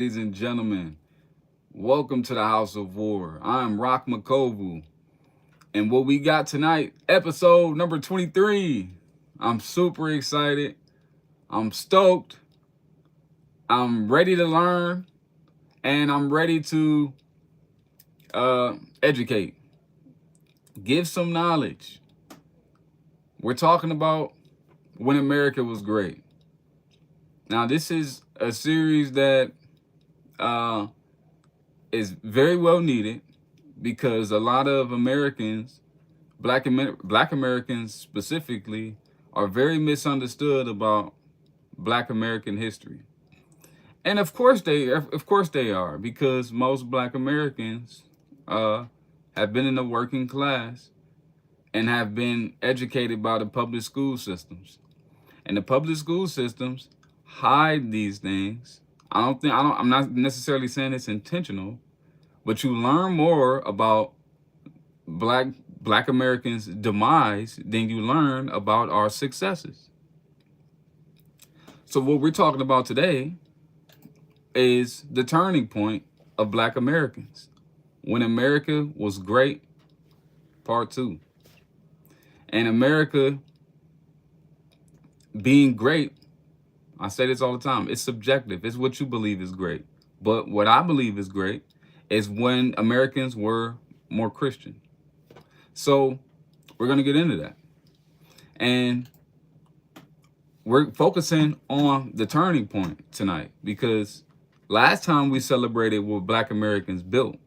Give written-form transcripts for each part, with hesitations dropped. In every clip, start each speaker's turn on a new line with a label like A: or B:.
A: Ladies and gentlemen, welcome to the House of War. I'm Rock Makovu, and what we got tonight, episode number 23. I'm super excited. I'm stoked. I'm ready to learn, and I'm ready to educate, give some knowledge. We're talking about when America was great. Now, this is a series that uh, is very well needed because a lot of Americans, Black Americans specifically, are very misunderstood about Black American history. And of course they are, because most Black Americans uh, have been in the working class and have been educated by the public school systems. And the public school systems hide these things. I'm not necessarily saying it's intentional, but you learn more about black black Americans' demise than you learn about our successes. So what we're talking about today is the turning point of Black Americans. When America was great, part 2. And America being great, I say this all the time, it's subjective. It's what you believe is great. But what I believe is great is when Americans were more Christian. So we're going to get into that. And we're focusing on the turning point tonight because last time we celebrated what Black Americans built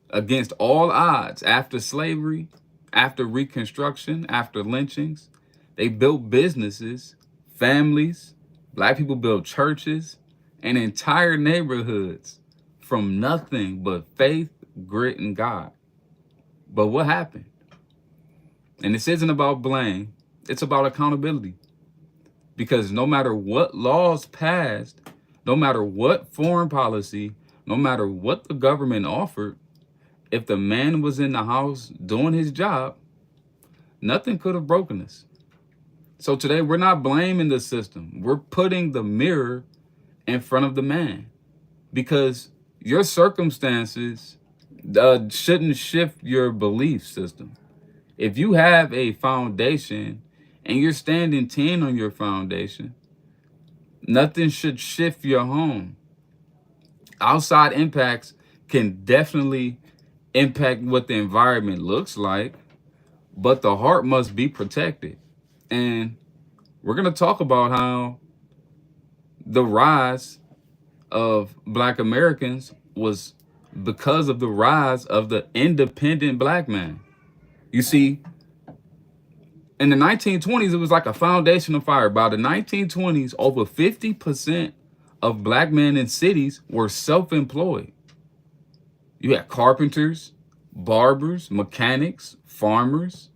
A: against all odds after slavery, after Reconstruction, after lynchings. They built businesses, families. Black people built churches and entire neighborhoods from nothing but faith, grit, and God. But what happened? And this isn't about blame, it's about accountability. Because no matter what laws passed, no matter what foreign policy, no matter what the government offered, if the man was in the house doing his job, nothing could have broken us. So today we're not blaming the system. We're putting the mirror in front of the man, because your circumstances shouldn't shift your belief system. If you have a foundation and you're standing 10 on your foundation, nothing should shift your home. Outside impacts can definitely impact what the environment looks like, but the heart must be protected. And we're going to talk about how the rise of Black Americans was because of the rise of the independent Black man. You see, in the 1920s, it was like a foundation of fire. By the 1920s, over 50% of Black men in cities were self-employed. You had carpenters, barbers, mechanics, farmers.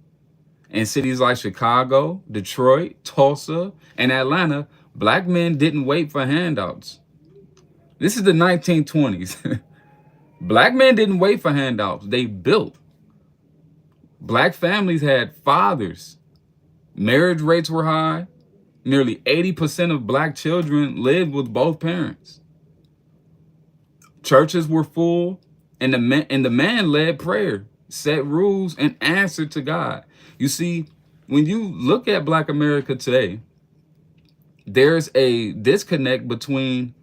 A: In cities like Chicago, Detroit, Tulsa, and Atlanta, Black men didn't wait for handouts. This is the 1920s. Black men didn't wait for handouts. They built. Black families had fathers. Marriage rates were high. Nearly 80% of Black children lived with both parents. Churches were full, and the man led prayer, set rules, and answered to God. You see, when you look at Black America today, there's a disconnect between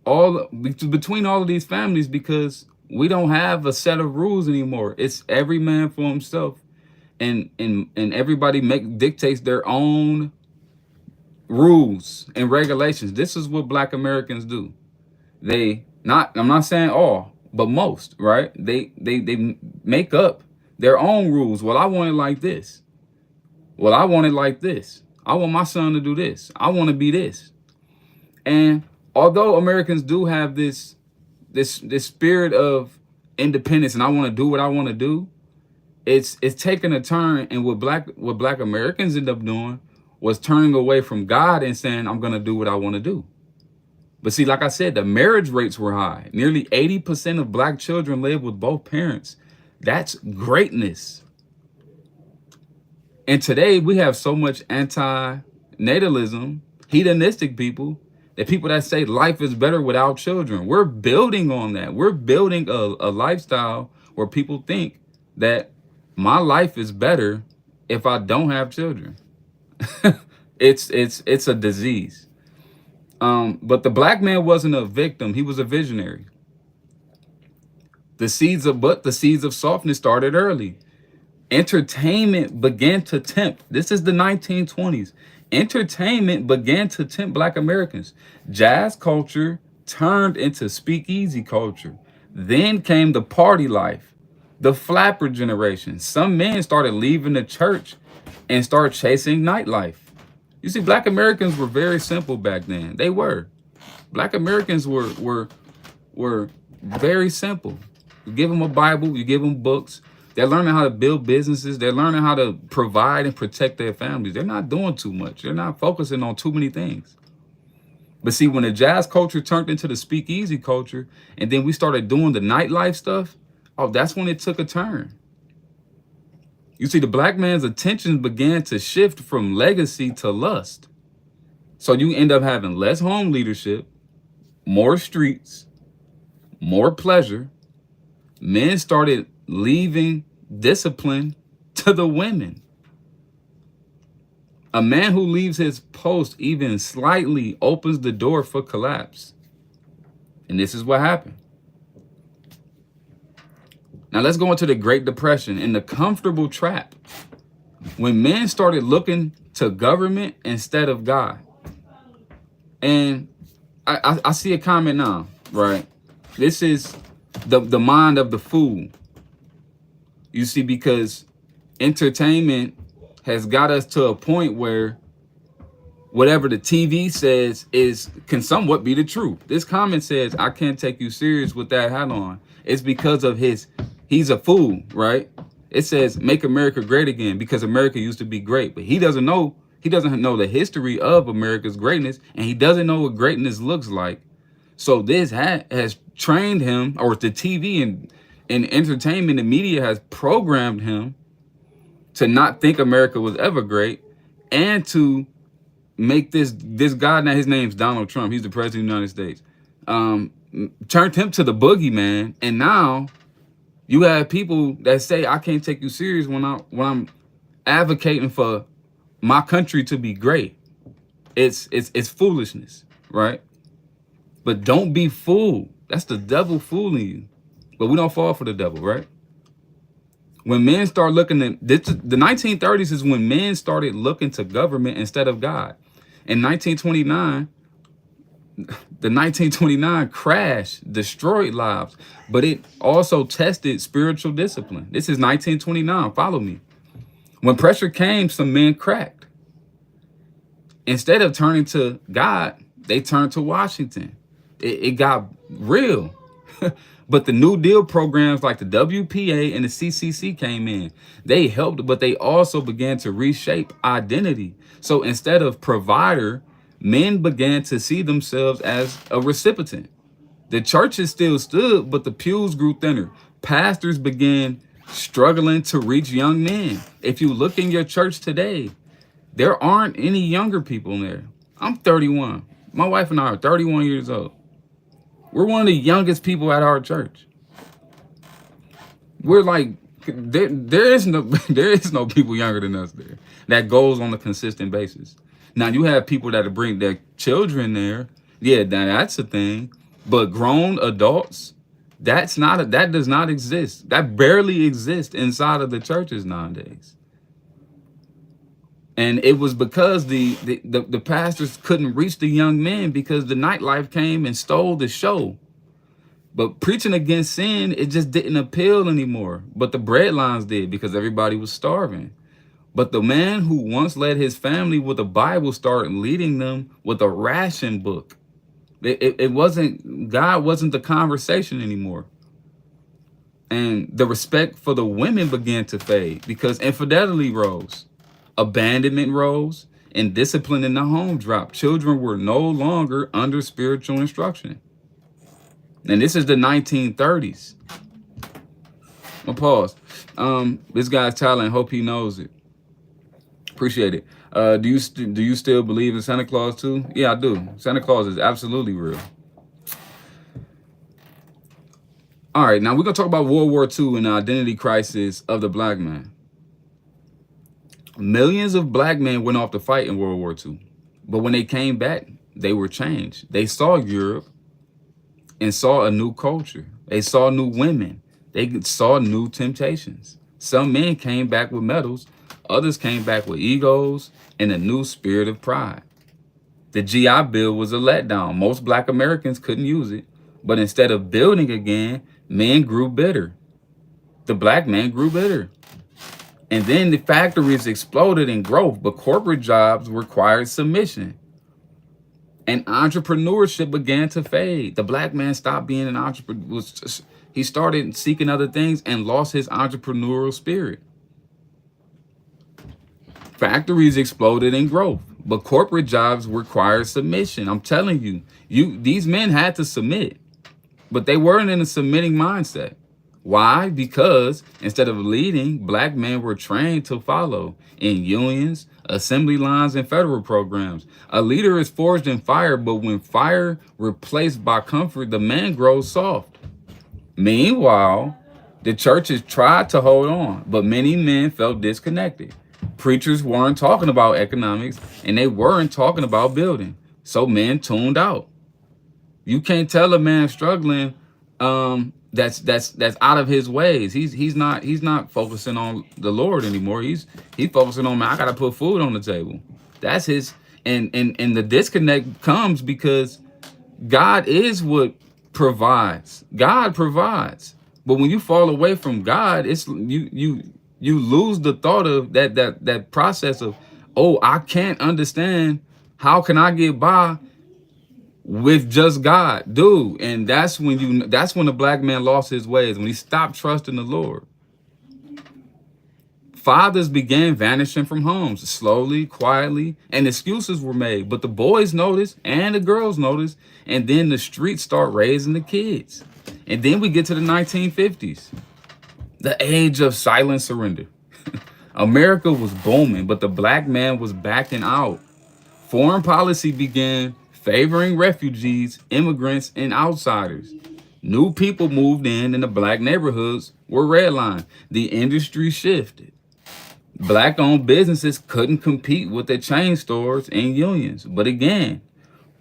A: all of these families, because we don't have a set of rules anymore. It's every man for himself, and everybody dictates their own rules and regulations. This is what Black Americans do. I'm not saying all, but most, right? They make up their own rules. Well, I want it like this. Well, I want it like this. I want my son to do this. I want to be this. And although Americans do have this spirit of independence, and I want to do what I want to do, it's taking a turn. And what Black Americans end up doing was turning away from God and saying, I'm gonna do what I want to do. But see, like I said, the marriage rates were high. Nearly 80% of Black children live with both parents. That's greatness. And today we have so much anti-natalism, hedonistic people, The people that say life is better without children. We're building on that. We're building a lifestyle where people think that my life is better if I don't have children. It's a disease. But the black man wasn't a victim. He was a visionary. The seeds of softness started early. Entertainment began to tempt. This is the 1920s. Entertainment began to tempt black Americans. Jazz culture turned into speakeasy culture. Then came the party life, the flapper generation. Some men started leaving the church and started chasing nightlife. You see, black Americans were very simple back then. They were. Black Americans were very simple. You give them a Bible, you give them books. They're learning how to build businesses. They're learning how to provide and protect their families. They're not doing too much. They're not focusing on too many things. But see, when the jazz culture turned into the speakeasy culture, and then we started doing the nightlife stuff, oh, that's when it took a turn. You see, the black man's attention began to shift from legacy to lust. So you end up having less home leadership, more streets, more pleasure. Men started leaving discipline to the women. A man who leaves his post even slightly opens the door for collapse. And this is what happened. Now let's go into the Great Depression and the comfortable trap. When men started looking to government instead of God. And I see a comment now, right? This is the mind of the fool. You see, because entertainment has got us to a point where whatever the TV says can somewhat be the truth. This comment says, I can't take you serious with that hat on. It's because of he's a fool, right? It says, make America great again, because America used to be great. But he doesn't know the history of America's greatness, and he doesn't know what greatness looks like. So this has trained him, or the TV and entertainment and media has programmed him to not think America was ever great, and to make this guy, now his name's Donald Trump, he's the president of the United States, turned him to the boogeyman. And now you have people that say, I can't take you serious when I'm advocating for my country to be great. It's foolishness, right? But don't be fooled. That's the devil fooling you. But we don't fall for the devil, right? When men start looking at the 1930s is when men started looking to government instead of God. In 1929, the 1929 crash destroyed lives, but it also tested spiritual discipline. This is 1929. Follow me. When pressure came, some men cracked. Instead of turning to God, they turned to Washington. It got real. But the New Deal programs like the WPA and the CCC came in. They helped, but they also began to reshape identity. So instead of provider, men began to see themselves as a recipient. The churches still stood, but the pews grew thinner. Pastors began struggling to reach young men. If you look in your church today, there aren't any younger people in there. I'm 31. My wife and I are 31 years old. We're one of the youngest people at our church. We're like, there is no people younger than us there. That goes on a consistent basis. Now you have people that bring their children there. Yeah, that's a thing. But grown adults, that does not exist. That barely exists inside of the churches nowadays. And it was because the pastors couldn't reach the young men because the nightlife came and stole the show. But preaching against sin, it just didn't appeal anymore. But the breadlines did, because everybody was starving. But the man who once led his family with a Bible started leading them with a ration book. It wasn't, God wasn't the conversation anymore. And the respect for the women began to fade because infidelity rose. Abandonment rose, and discipline in the home dropped. Children were no longer under spiritual instruction. And this is the 1930s. I'll pause. This guy's talent, hope he knows it. Appreciate it. Do you still believe in Santa Claus too? Yeah, I do. Santa Claus is absolutely real. All right, now we're gonna talk about World War II and the identity crisis of the black man. Millions of black men went off to fight in World War II, but when they came back, they were changed. They saw Europe and saw a new culture. They saw new women. They saw new temptations. Some men came back with medals, others came back with egos and a new spirit of pride. The GI Bill was a letdown. Most black Americans couldn't use it, but instead of building again, men grew bitter. The black man grew bitter. And then the factories exploded in growth, but corporate jobs required submission. And entrepreneurship began to fade. The black man stopped being an entrepreneur. He started seeking other things and lost his entrepreneurial spirit. Factories exploded in growth, but corporate jobs required submission. I'm telling you, these men had to submit, but they weren't in a submitting mindset. Why? Because instead of leading, black men were trained to follow in unions, assembly lines, and federal programs. A leader is forged in fire, but when fire replaced by comfort, the man grows soft. Meanwhile, the churches tried to hold on, but many men felt disconnected. Preachers weren't talking about economics, and they weren't talking about building, so men tuned out. You can't tell a man struggling that's out of his ways. He's not focusing on the Lord anymore. He's focusing on, man, I gotta put food on the table. That's his, and the disconnect comes because God is what provides. God provides. But when you fall away from God, it's you lose the thought of that process of, oh, I can't understand, how can I get by with just God, dude? And that's when the black man lost his ways, when he stopped trusting the Lord. Fathers began vanishing from homes slowly, quietly, and excuses were made. But the boys noticed and the girls noticed, and then the streets start raising the kids. And then we get to the 1950s, the age of silent surrender. America was booming, but the black man was backing out. Foreign policy began favoring refugees, immigrants, and outsiders. New people moved in, and the black neighborhoods were redlined. The industry shifted. Black-owned businesses couldn't compete with the chain stores and unions. But again,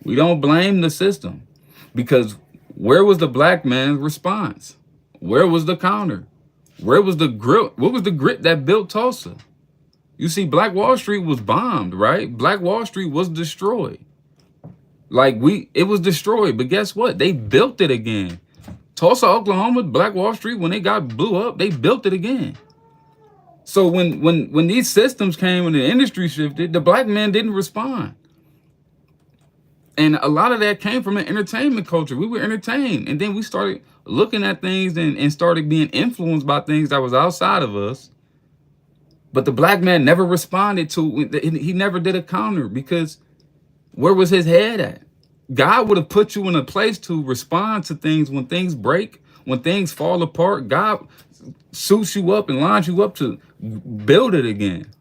A: we don't blame the system, because where was the black man's response? Where was the counter? Where was the grit? What was the grit that built Tulsa? You see, Black Wall Street was bombed, right? Black Wall Street was destroyed. It was destroyed, but guess what? They built it again. Tulsa, Oklahoma, Black Wall Street, when they got blew up, they built it again. So when these systems came and the industry shifted, the black man didn't respond. And a lot of that came from an entertainment culture. We were entertained. And then we started looking at things and started being influenced by things that was outside of us. But the black man never responded to, he never did a counter, because where was his head at? God would have put you in a place to respond to things when things break, when things fall apart. God suits you up and lines you up to build it again.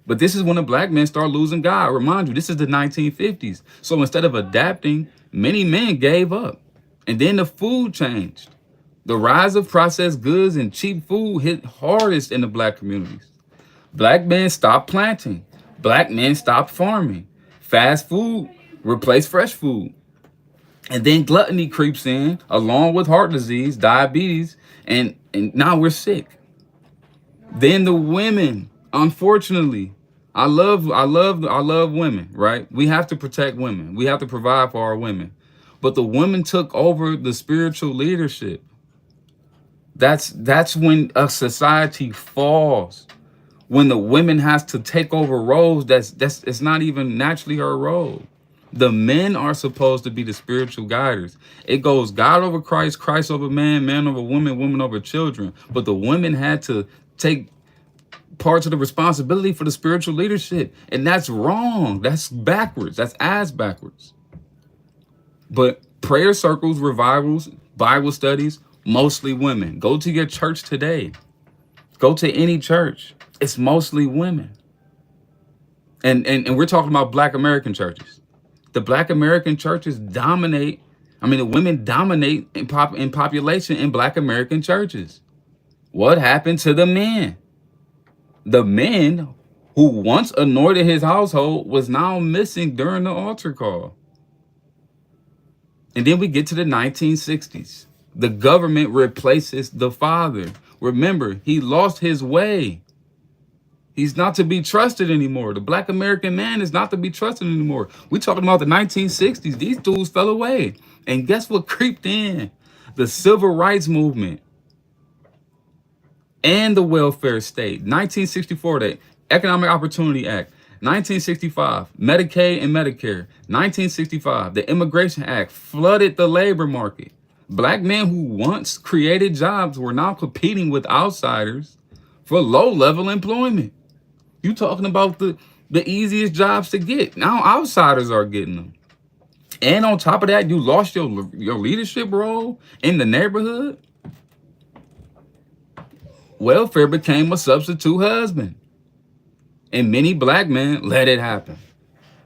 A: But this is when the black men start losing God. Remind you, this is the 1950s. So instead of adapting, many men gave up. And then the food changed. The rise of processed goods and cheap food hit hardest in the black communities. Black men stopped planting. Black men stopped farming. Fast food replaced fresh food. And then gluttony creeps in, along with heart disease, diabetes, and now we're sick. Then the women, unfortunately, I love women, right? We have to protect women. We have to provide for our women. But the women took over the spiritual leadership. That's when a society falls. When the women has to take over roles it's not even naturally her role. The men are supposed to be the spiritual guiders. It goes God over Christ, Christ over man, man over woman, woman over children. But the women had to take parts of the responsibility for the spiritual leadership. And that's wrong. That's backwards. That's ass backwards. But prayer circles, revivals, Bible studies, mostly women. Go to your church today. Go to any church. It's mostly women. And we're talking about Black American churches. The Black American churches dominate. I mean, the women dominate in population in Black American churches. What happened to the men? The men who once anointed his household was now missing during the altar call. And then we get to the 1960s. The government replaces the father. Remember, he lost his way. He's not to be trusted anymore. The Black American man is not to be trusted anymore. We're talking about the 1960s. These dudes fell away. And guess what creeped in? The civil rights movement and the welfare state. 1964, the Economic Opportunity Act. 1965, Medicaid and Medicare. 1965, the Immigration Act flooded the labor market. Black men who once created jobs were now competing with outsiders for low-level employment. You talking about the easiest jobs to get. Now outsiders are getting them. And on top of that, you lost your leadership role in the neighborhood. Welfare became a substitute husband. And many Black men let it happen.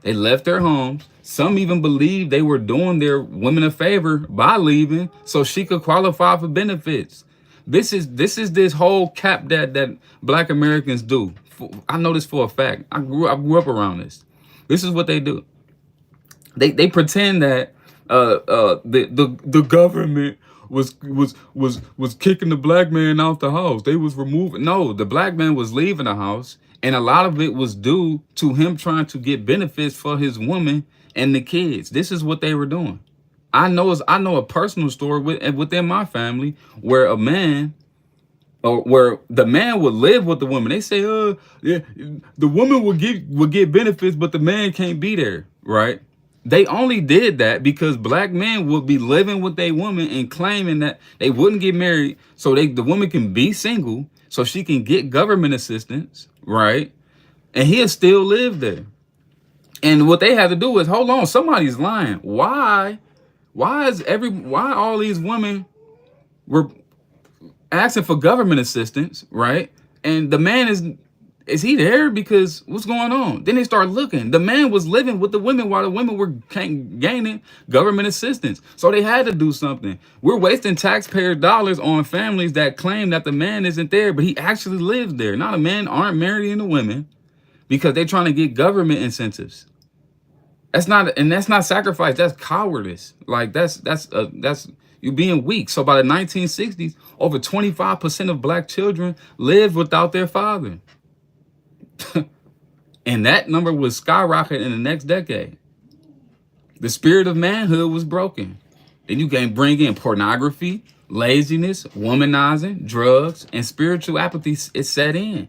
A: They left their homes. Some even believed they were doing their women a favor by leaving so she could qualify for benefits. This is this whole cap that Black Americans do. I know this for a fact. I grew up around this. This is what they do. They pretend that the government was kicking the Black man out the house. They was removing. No, the Black man was leaving the house, and a lot of it was due to him trying to get benefits for his woman and the kids. This is what they were doing. I know a personal story within my family where a man, or where the man would live with the woman. They say, yeah, the woman would get benefits, but the man can't be there, right? They only did that because Black men would be living with their woman and claiming that they wouldn't get married, so the woman can be single, so she can get government assistance, right? And he'll still live there. And what they had to do is, hold on, somebody's lying. Why all these women were asking for government assistance, right? And the man is he there? Because what's going on? Then they start looking. The man was living with the women while the women were gaining government assistance. So they had to do something. We're wasting taxpayer dollars on families that claim that the man isn't there, but he actually lives there. Now the men aren't marrying the women because they're trying to get government incentives. That's not sacrifice. That's cowardice. Like that's you being weak. So by the 1960s, over 25% of Black children lived without their father. And that number was skyrocket in the next decade. The spirit of manhood was broken. Then you can bring in pornography, laziness, womanizing, drugs, and spiritual apathy is set in.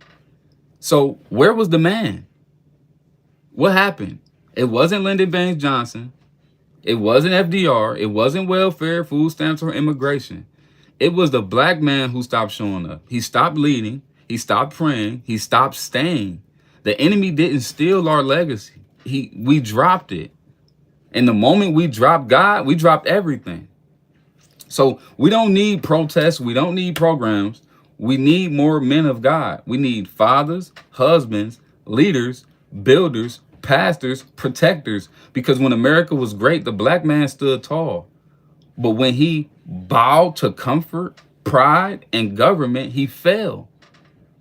A: So where was the man? What happened? It wasn't Lyndon Baines Johnson. It wasn't FDR. It wasn't welfare, food stamps, or immigration. It was the Black man who stopped showing up. He stopped leading. He stopped praying. He stopped staying. The enemy didn't steal our legacy. We dropped it. And the moment we dropped God, we dropped everything. So we don't need protests. We don't need programs. We need more men of God. We need fathers, husbands, leaders, builders, pastors, protectors. Because when America was great, the Black man stood tall. But when he bowed to comfort, pride, and government, he fell.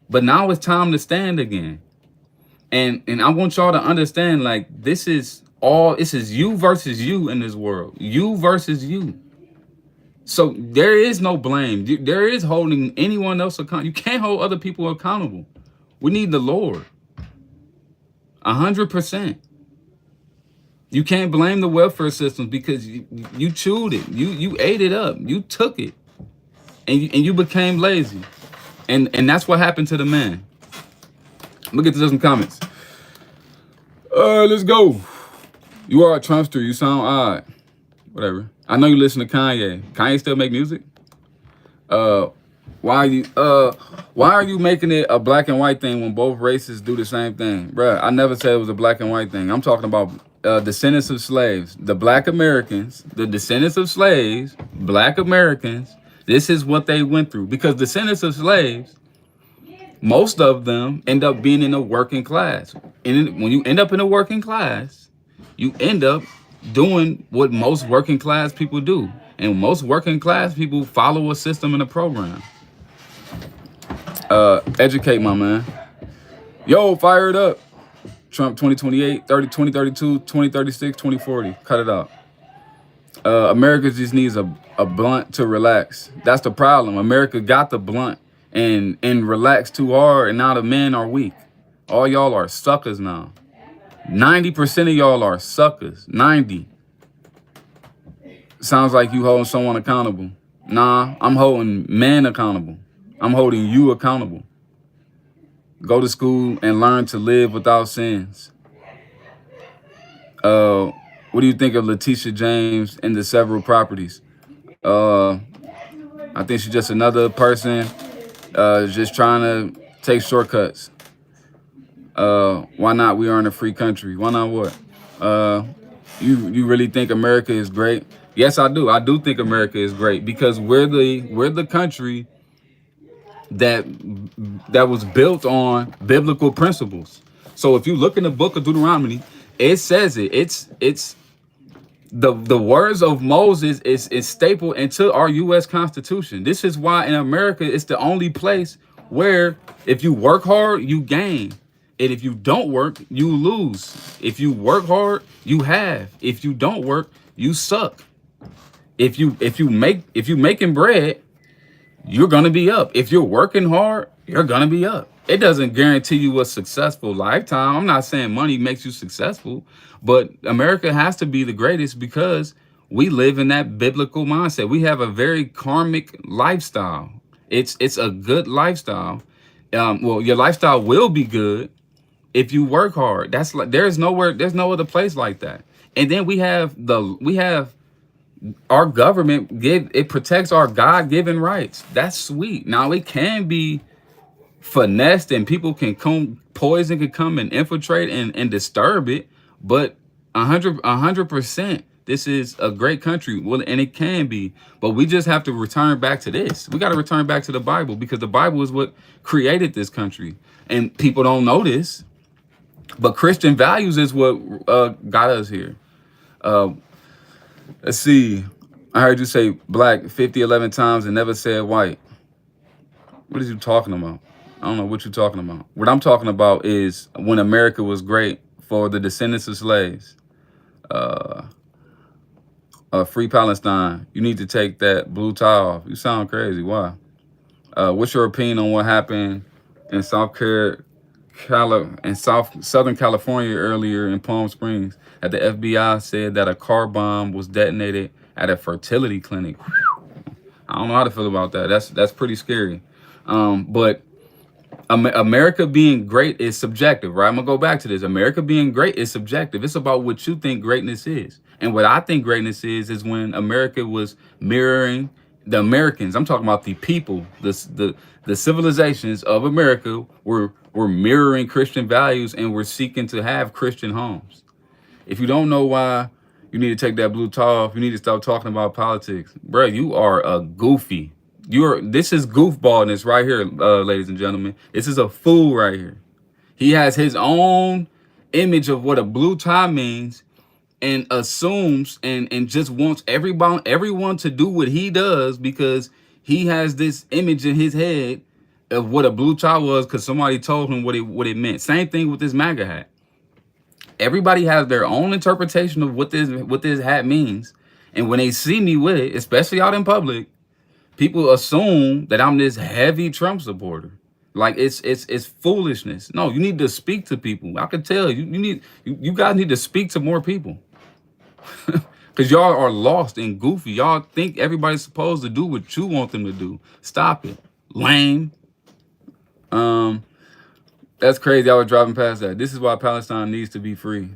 A: But now it's time to stand again. And I want y'all to understand, like, this is you versus you in this world. You versus you. So there is no blame. There is holding anyone else accountable. You can't hold other people accountable. We need the Lord. 100%. You can't blame the welfare systems because you chewed it. You ate it up. You took it. And you became lazy. And that's what happened to the man. Look at some comments. Let's go. You are a Trumpster. You sound odd. Whatever. I know you listen to Kanye. Kanye still make music? Why are you making it a black and white thing when both races do the same thing? Bruh, I never said it was a black and white thing. I'm talking about descendants of slaves. The Black Americans, the descendants of slaves, Black Americans, this is what they went through. Because descendants of slaves Most of them end up being in the working class. And when you end up in the working class, you end up doing what most working class people do. And most working class people follow a system and a program. Educate, my man. Yo, fire it up. Trump 2028, 2032, 2036, 2040. Cut it out. America just needs a blunt to relax. That's the problem. America got the blunt and relaxed too hard, and now the men are weak. All y'all are suckers now. 90% of y'all are suckers. 90. Sounds like you holding someone accountable. Nah, I'm holding men accountable. I'm holding you accountable. Go to school and learn to live without sins. What do you think of Letitia James and the several properties? I think she's just another person just trying to take shortcuts. Why not? We are in a free country. Why not what? You really think America is great? Yes, I do. I do think America is great because we're the country that was built on biblical principles. So if you look in the book of Deuteronomy, it says it. It's the words of Moses is stapled into our U.S. Constitution. This is why in America it's the only place where if you work hard, you gain. And if you don't work, you lose. If you work hard, you have. If you don't work, you suck. If you making bread, you're gonna be up. If you're working hard, you're gonna be up. It doesn't guarantee you a successful lifetime. I'm not saying money makes you successful, but America has to be the greatest because we live in that biblical mindset. We have a very karmic lifestyle. It's a good lifestyle. Well, your lifestyle will be good if you work hard. That's like there's no other place like that. And then we have our government it protects our God-given rights. That's sweet. Now it can be finessed and people can poison can come and infiltrate and disturb it, but 100% this is a great country. Well, and it can be, but we just have to return back to this. We got to return back to the Bible because the Bible is what created this country, and people don't know this, but Christian values is what got us here. Let's see. I heard you say black 11 times and never said white. What are you talking about? I don't know what you're talking about. What I'm talking about is when America was great for the descendants of slaves. Free Palestine. You need to take that blue tie off. You sound crazy. Why? What's your opinion on what happened in Southern California earlier in Palm Springs? That the FBI said that a car bomb was detonated at a fertility clinic. I don't know how to feel about that. That's pretty scary. But America being great is subjective, right? I'm gonna go back to this. America being great is subjective. It's about what you think greatness is. And what I think greatness is when America was mirroring the Americans. I'm talking about the people, the civilizations of America were mirroring Christian values and were seeking to have Christian homes. If you don't know why you need to take that blue tie off, you need to stop talking about politics. Bro, you are a goofy. This is goofballness right here, ladies and gentlemen. This is a fool right here. He has his own image of what a blue tie means and assumes and just wants everyone to do what he does because he has this image in his head of what a blue tie was because somebody told him what it meant. Same thing with this MAGA hat. Everybody has their own interpretation of what this hat means. And when they see me with it, especially out in public, people assume that I'm this heavy Trump supporter. Like it's foolishness. No, you need to speak to people. I can tell you guys need to speak to more people. Because y'all are lost and goofy. Y'all think everybody's supposed to do what you want them to do. Stop it. Lame. That's crazy. I was driving past that. This is why Palestine needs to be free.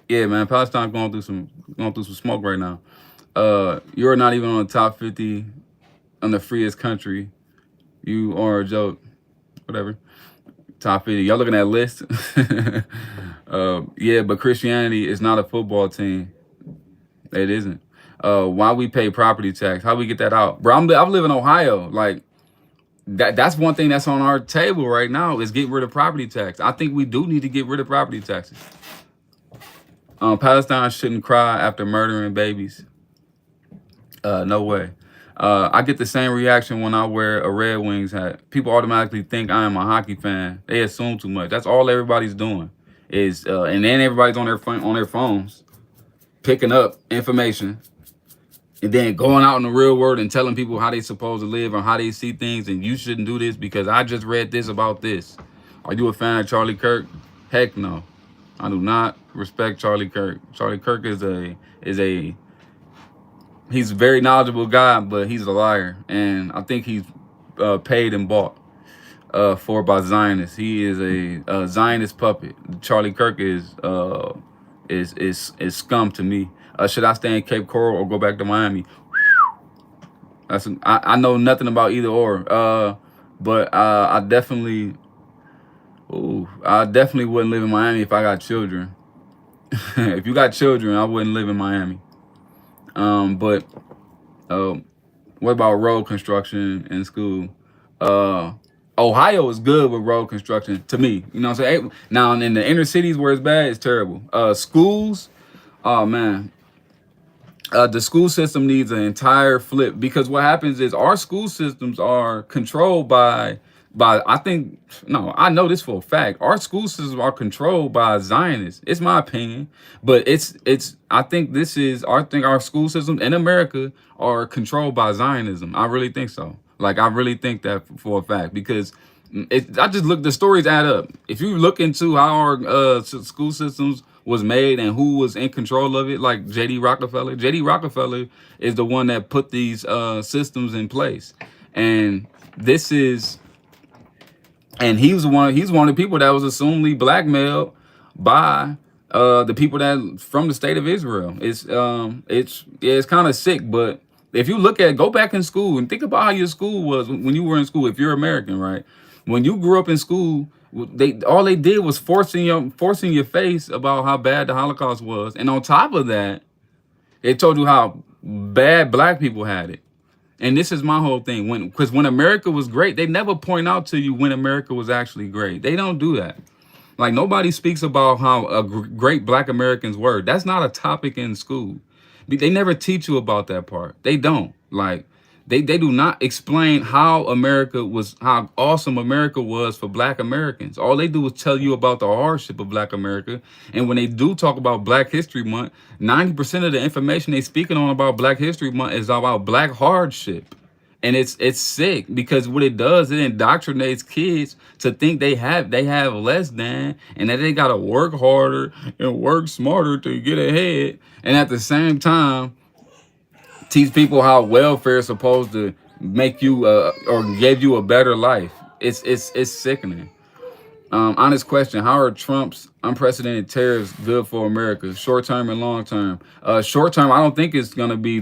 A: Yeah, man. Palestine going through some smoke right now. You're not even on the top 50 on the freest country. You are a joke. Whatever. Top 50. Y'all looking at list? Yeah, but Christianity is not a football team. It isn't. Why we pay property tax? How we get that out? Bro, I live in Ohio. Like, that's one thing that's on our table right now is get rid of property tax. I think we do need to get rid of property taxes. Palestine shouldn't cry after murdering babies. No way. I get the same reaction when I wear a Red Wings hat. People automatically think I am a hockey fan. They assume too much. That's all everybody's doing is, and then everybody's on their phones, picking up information, and then going out in the real world and telling people how they supposed to live or how they see things. And you shouldn't do this because I just read this about this. Are you a fan of Charlie Kirk? Heck no. I do not respect Charlie Kirk. Charlie Kirk is he's a very knowledgeable guy, but he's a liar, and I think he's paid and bought for by Zionists. He is a Zionist puppet. Charlie Kirk is scum to me. Should I stay in Cape Coral or go back to Miami? I know nothing about either or. But I definitely wouldn't live in Miami if I got children. If you got children, I wouldn't live in Miami. But what about road construction in school? Ohio is good with road construction to me. You know what I'm saying? Now in the inner cities where it's bad, it's terrible. Schools, oh man. The school system needs an entire flip because what happens is our school systems are controlled by I know this for a fact. Our school systems are controlled by Zionists. It's my opinion, but I think our school systems in America are controlled by Zionism. I really think so. Like I really think that for a fact because the stories add up. If you look into how our school systems was made and who was in control of it, like J.D. Rockefeller. J.D. Rockefeller is the one that put these systems in place, and he's one of the people that was assumedly blackmailed by the people that from the state of Israel. It's kind of sick, but if you go back in school and think about how your school was when you were in school. If you're American, right? When you grew up in school, all they did was forcing your face about how bad the Holocaust was, and on top of that, they told you how bad black people had it. And this is my whole thing. Because when America was great, they never point out to you when America was actually great. They don't do that. Like nobody speaks about how great black Americans were. That's not a topic in school. They never teach you about that part. They don't. Like they do not explain how awesome America was for black Americans. All they do is tell you about the hardship of black America. And when they do talk about Black History Month, 90% of the information they speaking on about Black History Month is about black hardship. And it's sick because what it does, it indoctrinates kids to think they have less than, and that they gotta work harder and work smarter to get ahead. And at the same time, teach people how welfare is supposed to make you or give you a better life. It's sickening. Honest question: how are Trump's unprecedented tariffs good for America, short term and long term? Short term, I don't think it's gonna be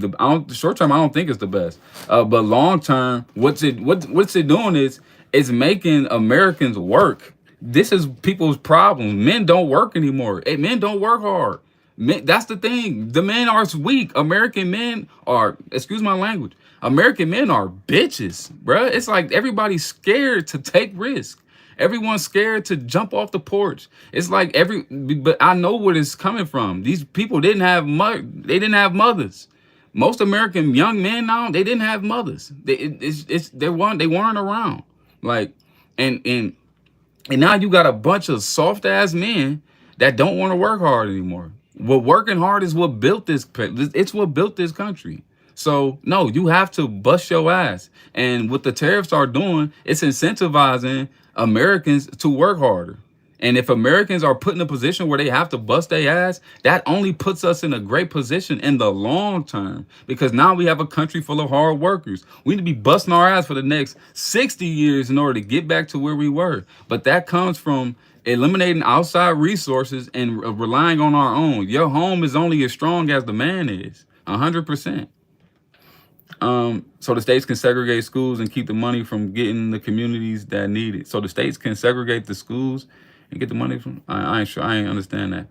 A: short term. I don't think it's the best. But long term, what's it doing is it's making Americans work. This is people's problem. Men don't work anymore. Men don't work hard. Men, that's the thing. The men are weak. American men are, excuse my language, American men are bitches, bruh. It's like everybody's scared to take risks. Everyone's scared to jump off the porch. It's like but I know where it's coming from. These people didn't have mothers. Most American young men now, they didn't have mothers. They weren't around. Like, and now you got a bunch of soft ass men that don't want to work hard anymore. Well, working hard is what built this. It's what built this country. So no, you have to bust your ass. And what the tariffs are doing, it's incentivizing Americans to work harder. And if Americans are put in a position where they have to bust their ass, that only puts us in a great position in the long term. Because now we have a country full of hard workers. We need to be busting our ass for the next 60 years in order to get back to where we were. But that comes from eliminating outside resources and relying on our own. Your home is only as strong as the man is. 100%. So the states can segregate schools and keep the money from getting the communities that need it. So the states can segregate the schools and get the money from. I ain't sure. I ain't understand that.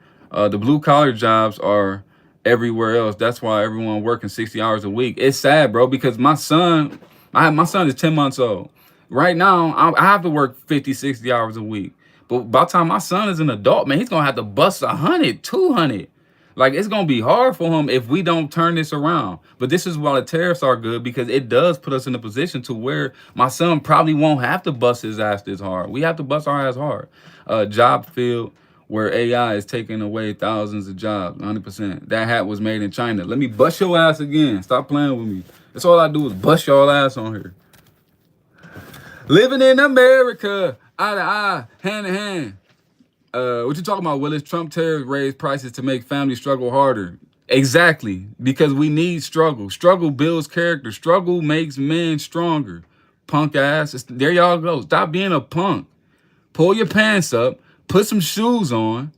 A: The blue collar jobs are everywhere else. That's why everyone working 60 hours a week. It's sad, bro, because my son is 10 months old. Right now, I have to work 50, 60 hours a week. But by the time my son is an adult, man, he's gonna have to bust 100, 200. Like it's gonna be hard for him if we don't turn this around. But this is why the tariffs are good because it does put us in a position to where my son probably won't have to bust his ass this hard. We have to bust our ass hard. Job field where AI is taking away thousands of jobs, 100%. That hat was made in China. Let me bust your ass again. Stop playing with me. That's all I do is bust your ass on here. Living in America, eye to eye, hand in hand. What you talking about, Willis? Trump tariffs raise prices to make families struggle harder. Exactly, because we need struggle. Struggle builds character. Struggle makes men stronger. Punk ass. There y'all go. Stop being a punk. Pull your pants up. Put some shoes on.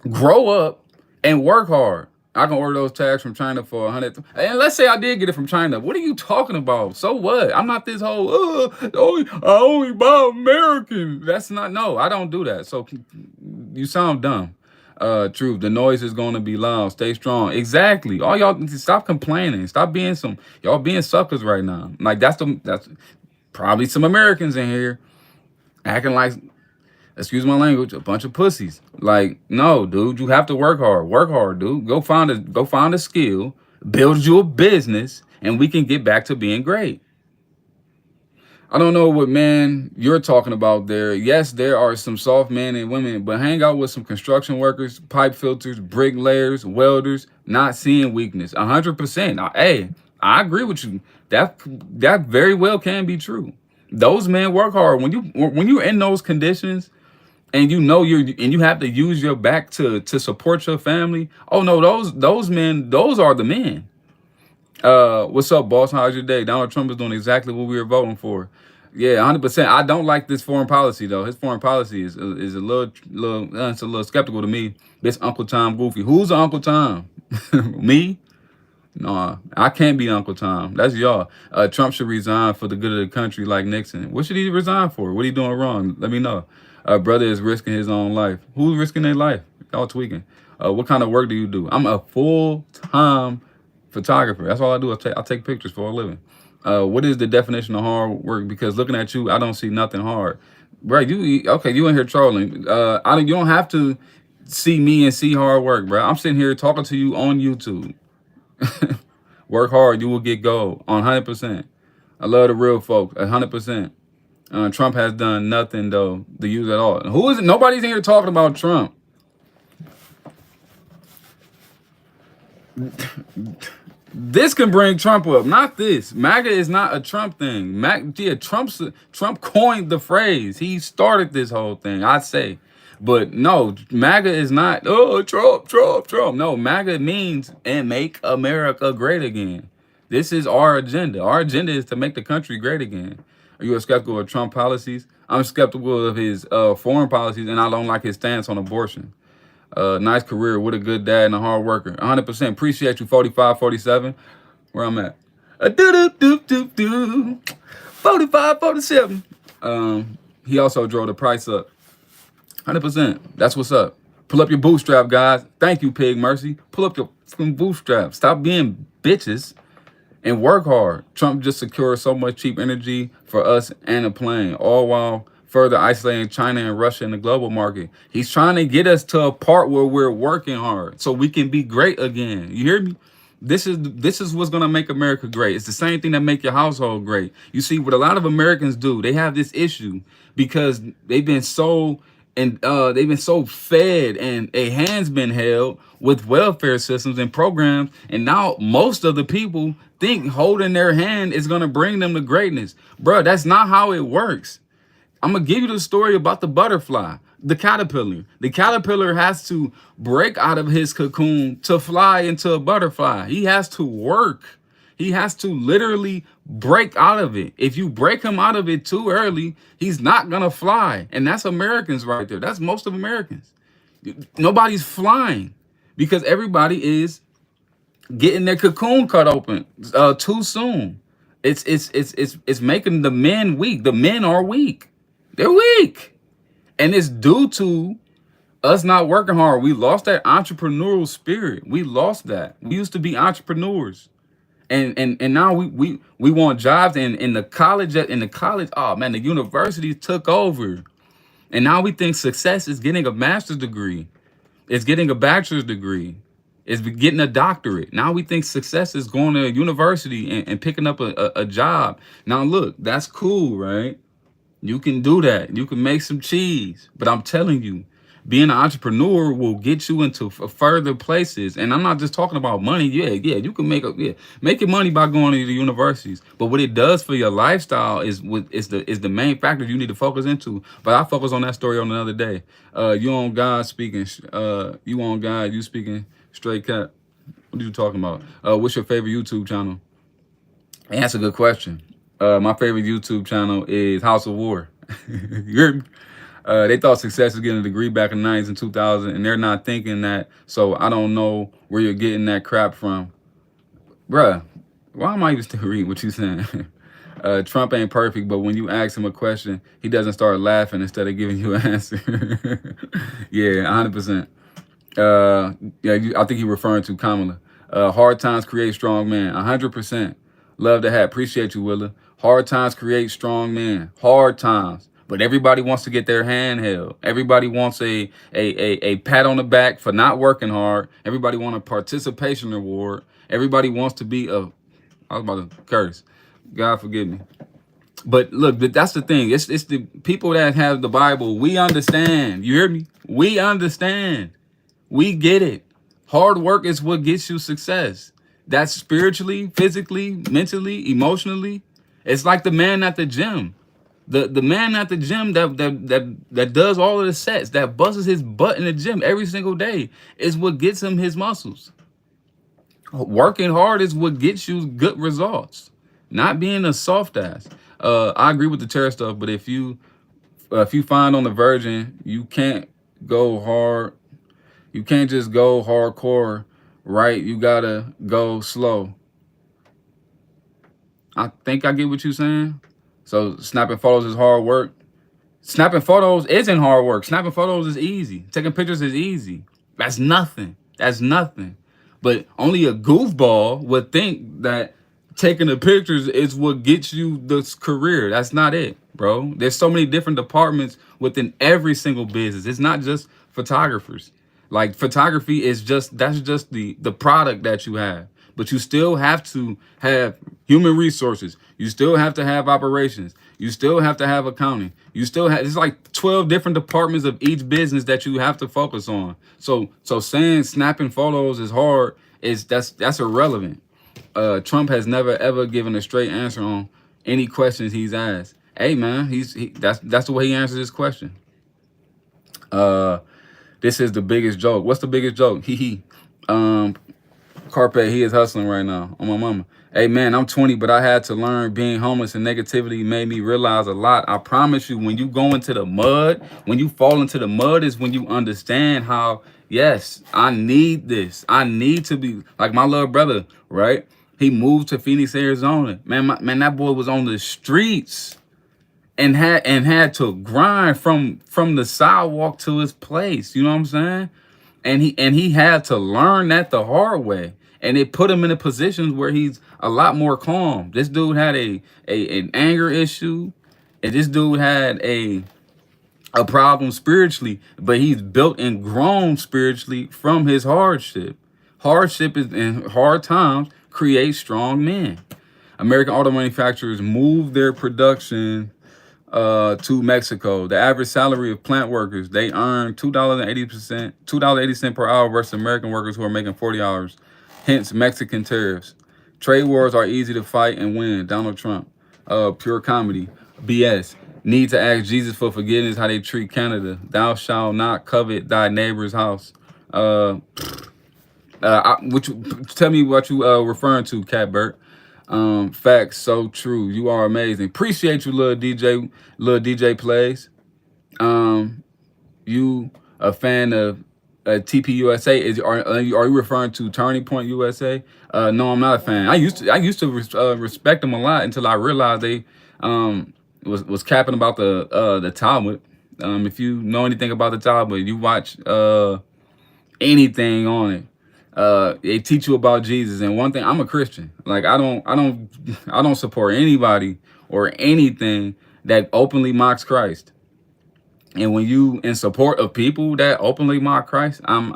A: Grow up and work hard. I can order those tags from China for 100. And let's say I did get it from China. What are you talking about? So what? I'm not this whole, I only buy American. That's not, no, I don't do that. So you sound dumb. Truth. The noise is going to be loud. Stay strong. Exactly. All y'all stop complaining. Stop being y'all being suckers right now. Like that's probably some Americans in here acting like, excuse my language, a bunch of pussies. Like, no, dude, you have to work hard. Work hard, dude. Go find a skill, build you a business, and we can get back to being great. I don't know what man you're talking about there. Yes, there are some soft men and women, but hang out with some construction workers, pipe filters, bricklayers, welders, not seeing weakness. 100%. Hey, I agree with you. That very well can be true. Those men work hard. When you're in those conditions, and you have to use your back to support your family. Oh no, those men, those are the men. What's up, boss? How's your day? Donald Trump is doing exactly what we were voting for. Yeah, 100%. I don't like this foreign policy though. His foreign policy is a little it's a little skeptical to me. This Uncle Tom goofy. Who's Uncle Tom? Me? No, I can't be Uncle Tom. That's y'all. Trump should resign for the good of the country like Nixon. What should he resign for? What are you doing wrong? Let me know. Brother is risking his own life. Who's risking their life? Y'all tweaking. What kind of work do you do? I'm a full-time photographer. That's all I do. I take pictures for a living. What is the definition of hard work? Because looking at you, I don't see nothing hard. Right, you in here trolling. You don't have to see me and see hard work, bro. I'm sitting here talking to you on YouTube. Work hard, you will get gold on 100%. I love the real folks, 100%. Trump has done nothing though to use at all. Who is it? Nobody's in here talking about Trump. This can bring Trump up, not this. MAGA is not a Trump thing. Trump coined the phrase. He started this whole thing, I'd say. But no, MAGA is not, oh, Trump. No, MAGA means and make America great again. This is our agenda. Our agenda is to make the country great again. Are you skeptical of Trump policies? I'm skeptical of his foreign policies, and I don't like his stance on abortion. Nice career. What a good dad and a hard worker. 100%. Appreciate you, 45, 47. Where I'm at. 45, 47. He also drove the price up. 100%. That's what's up. Pull up your bootstrap, guys. Thank you, Pig Mercy. Pull up your bootstrap. Stop being bitches and work hard. Trump just secured so much cheap energy for us and a plane, all while further isolating China and Russia in the global market. He's trying to get us to a part where we're working hard so we can be great again. You hear me? This is what's gonna make America great. It's the same thing that make your household great. You see, what a lot of Americans do, they have this issue because they've been so fed and a hand's been held with welfare systems and programs, and now most of the people think holding their hand is gonna bring them to greatness. Bro, that's not how it works. I'm gonna give you the story about the butterfly, the caterpillar. The caterpillar has to break out of his cocoon to fly into a butterfly. He has to work. He has to literally break out of it. If you break him out of it too early, he's not gonna fly. And that's Americans right there. That's most of Americans. Nobody's flying because everybody is getting their cocoon cut open too soon. It's making the men weak. The men are weak. They're weak. And it's due to us not working hard. We lost that entrepreneurial spirit. We lost that. We used to be entrepreneurs. And now we want jobs in the college. Oh man, the universities took over, and now we think success is getting a master's degree, it's getting a bachelor's degree, it's getting a doctorate. Now we think success is going to a university and picking up a job. Now look, that's cool, right? You can do that. You can make some cheese. But I'm telling you, being an entrepreneur will get you into further places. And I'm not just talking about money. Yeah, you can make your money by going to the universities. But what it does for your lifestyle is the main factor you need to focus into. But I'll focus on that story on another day. You on God speaking, you on God, you speaking straight cap. What are you talking about? What's your favorite YouTube channel? And that's a good question. My favorite YouTube channel is House of War. You heard me? They thought success was getting a degree back in the 90s and 2000, and they're not thinking that. So I don't know where you're getting that crap from. Bruh, why am I even still reading what you saying? Trump ain't perfect, but when you ask him a question, he doesn't start laughing instead of giving you an answer. Yeah, 100%. I think you're referring to Kamala. Hard times create strong men. 100%. Love the hat. Appreciate you, Willa. Hard times create strong men. Hard times. But everybody wants to get their hand held. Everybody wants a pat on the back for not working hard. Everybody wants a participation reward. Everybody wants to be a... I was about to curse. God forgive me. But look, that's the thing. It's the people that have the Bible. We understand. You hear me? We understand. We get it. Hard work is what gets you success. That's spiritually, physically, mentally, emotionally. It's like the man at the gym. The man at the gym that does all of the sets, that busts his butt in the gym every single day, is what gets him his muscles. Working hard is what gets you good results. Not being a soft ass. I agree with the terror stuff, but if you find on the Virgin, you can't go hard. You can't just go hardcore, right? You gotta go slow. I think I get what you're saying. So snapping photos is hard work. Snapping photos isn't hard work. Snapping photos is easy. Taking pictures is easy. That's nothing. That's nothing. But only a goofball would think that taking the pictures is what gets you this career. That's not it, bro. There's so many different departments within every single business. It's not just photographers. Like photography is that's just the product that you have. But you still have to have human resources. You still have to have operations. You still have to have accounting. You still have, it's like 12 different departments of each business that you have to focus on. So saying snapping photos is hard that's irrelevant. Trump has never ever given a straight answer on any questions he's asked. Hey man, that's the way he answers his question. This is the biggest joke. What's the biggest joke? Carpe, he is hustling right now on my mama. Hey man, I'm 20, but I had to learn being homeless and negativity made me realize a lot. I promise you, when you go into the mud, when you fall into the mud is when you understand how, yes, I need this. I need to be like my little brother, right? He moved to Phoenix, Arizona. Man, that boy was on the streets and had to grind from the sidewalk to his place. You know what I'm saying? And he had to learn that the hard way. And it put him in a position where he's a lot more calm. This dude had an anger issue, and this dude had a problem spiritually, but he's built and grown spiritually from his hardship. Hardship is in hard times create strong men. American auto manufacturers move their production to Mexico. The average salary of plant workers, they earn $2.80 per hour versus American workers who are making $40. Hence Mexican tariffs. Trade wars are easy to fight and win. Donald Trump. Pure comedy. BS. Need to ask Jesus for forgiveness how they treat Canada. Thou shalt not covet thy neighbor's house. Tell me what you referring to, Cat Burt. Facts, so true. You are amazing. Appreciate you, little DJ plays. You a fan of TP USA? Are you referring to Turning Point USA? No, I'm not a fan. I used to respect them a lot until I realized they was capping about the Talmud. If you know anything about the Talmud, you watch anything on it. They teach you about Jesus. And one thing, I'm a Christian. Like I don't support anybody or anything that openly mocks Christ. And when you in support of people that openly mock Christ, I'm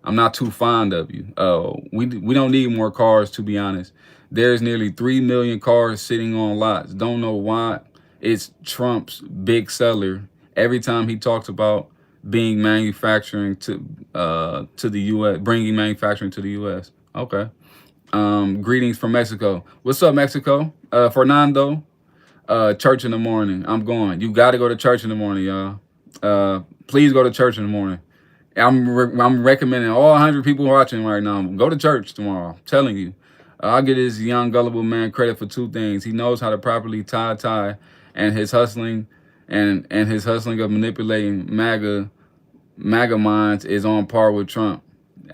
A: not too fond of you. We don't need more cars, to be honest. There's nearly 3 million cars sitting on lots. Don't know why. It's Trump's big seller. Every time he talks about being manufacturing to the U.S., bringing manufacturing to the U.S. Okay. Greetings from Mexico. What's up, Mexico? Fernando. Church in the morning. I'm going. You got to go to church in the morning, y'all. Please go to church in the morning. I'm recommending all 100 people watching right now, go to church tomorrow. I'm telling you. I'll give this young gullible man credit for 2 things. He knows how to properly tie, and his hustling and his hustling of manipulating MAGA minds is on par with Trump.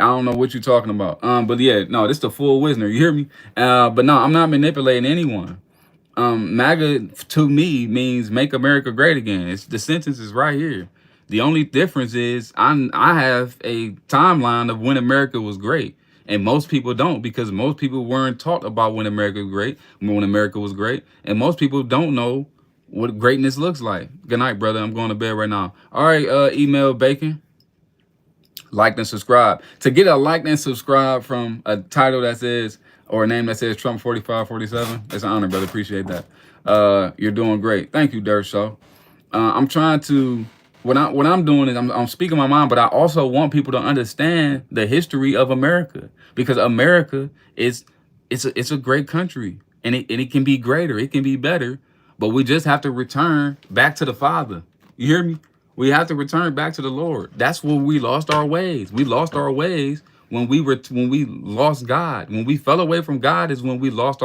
A: I don't know what you're talking about. But yeah, no, this is the full Wisner. You hear me? But no, I'm not manipulating anyone. MAGA to me means make America great again. It's the sentence is right here. The only difference is I have a timeline of when America was great, and most people don't, because most people weren't taught about when America was great, and most people don't know what greatness looks like. Good night, brother. I'm going to bed right now. All right, email Bacon. Like and subscribe. To get a like and subscribe from a title that says, or a name that says Trump 4547, it's an honor, brother. Appreciate that. You're doing great. Thank you, Dirt Show. I'm trying to, what I'm doing is I'm speaking my mind, but I also want people to understand the history of America, because America it's a great country, and it can be greater, it can be better, but we just have to return back to the Father. You hear me? We have to return back to the Lord. That's where we lost our ways. We lost our ways when we lost God. When we fell away from God is when we lost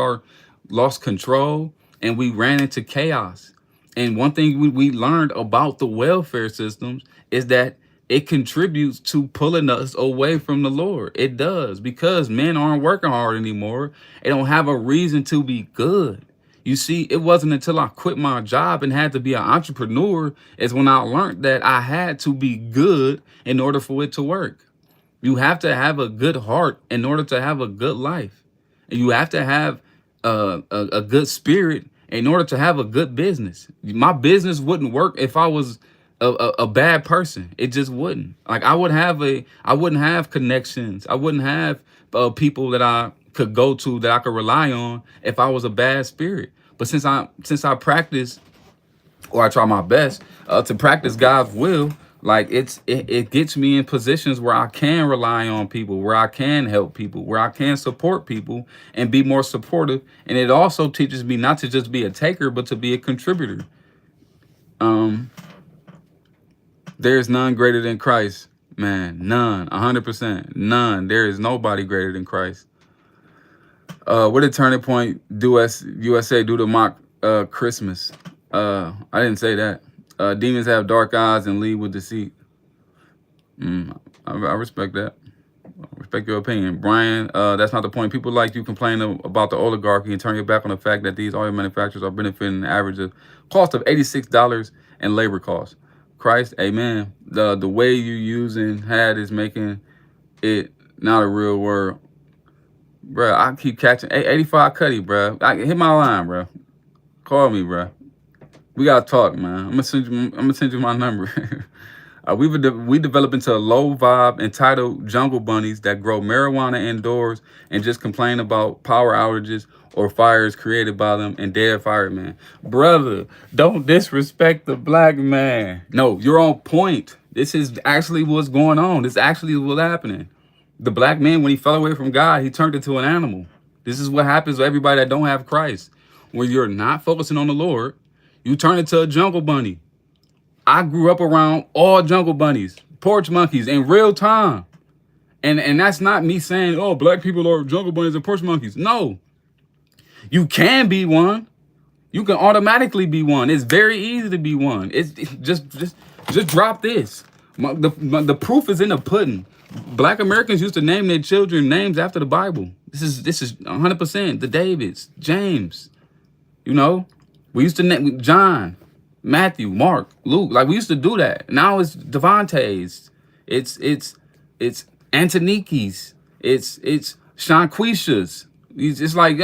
A: control, and we ran into chaos. And one thing we learned about the welfare systems is that it contributes to pulling us away from the Lord. It does, because men aren't working hard anymore. They don't have a reason to be good. You see, it wasn't until I quit my job and had to be an entrepreneur is when I learned that I had to be good in order for it to work. You have to have a good heart in order to have a good life. And you have to have a good spirit in order to have a good business. My business wouldn't work if I was a bad person. It just wouldn't. Like I wouldn't have connections. I wouldn't have people that I could go to, that I could rely on, if I was a bad spirit. But since I practice, or I try my best to practice God's will, like it gets me in positions where I can rely on people, where I can help people, where I can support people and be more supportive. And it also teaches me not to just be a taker, but to be a contributor. There's none greater than Christ, man. None. 100%. None. There is nobody greater than Christ. What did Turning Point USA do to mock Christmas? I didn't say that. Demons have dark eyes and lead with deceit. I respect that. I respect your opinion. Brian, that's not the point. People like you complain about the oligarchy and turn your back on the fact that these oil manufacturers are benefiting the average of cost of $86 in labor costs. Christ, amen. The way you're using had is making it not a real word. Bro, I keep catching 85 Cuddy, bro. I hit my line, bro. Call me, bro. We gotta talk, man. I'm gonna send you my number. We develop into a low vibe entitled jungle bunnies that grow marijuana indoors and just complain about power outages or fires created by them and dead firemen. Brother, don't disrespect the black man. No, you're on point. This is actually what's going on. This actually is what's happening. The black man, when he fell away from God, he turned into an animal. This is what happens to everybody that don't have Christ. When you're not focusing on the Lord, you turn into a jungle bunny. I grew up around all jungle bunnies, porch monkeys in real time. And that's not me saying, oh, black people are jungle bunnies and porch monkeys. No. You can be one. You can automatically be one. It's very easy to be one. It's just drop this. The proof is in the pudding. Black Americans used to name their children names after the Bible. This is 100% the Davids, James. You know, we used to name John, Matthew, Mark, Luke. Like we used to do that. Now it's Devontae's. It's Antonikis. It's Shanquishas. It's like,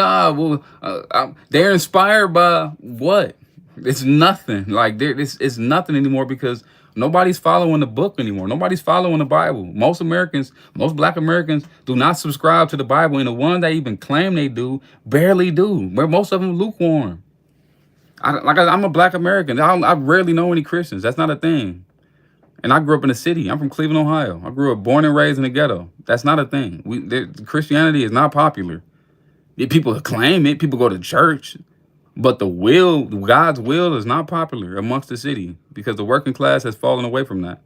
A: they're inspired by what? It's nothing. Like it's nothing anymore because nobody's following the book anymore. Nobody's following the Bible. Most Americans, most Black Americans, do not subscribe to the Bible, and the ones that even claim they do barely do. Where most of them lukewarm. I'm a Black American. I rarely know any Christians. That's not a thing. And I grew up in the city. I'm from Cleveland, Ohio. I grew up born and raised in the ghetto. That's not a thing. Christianity is not popular. People claim it. People go to church. But God's will is not popular amongst the city because the working class has fallen away from that.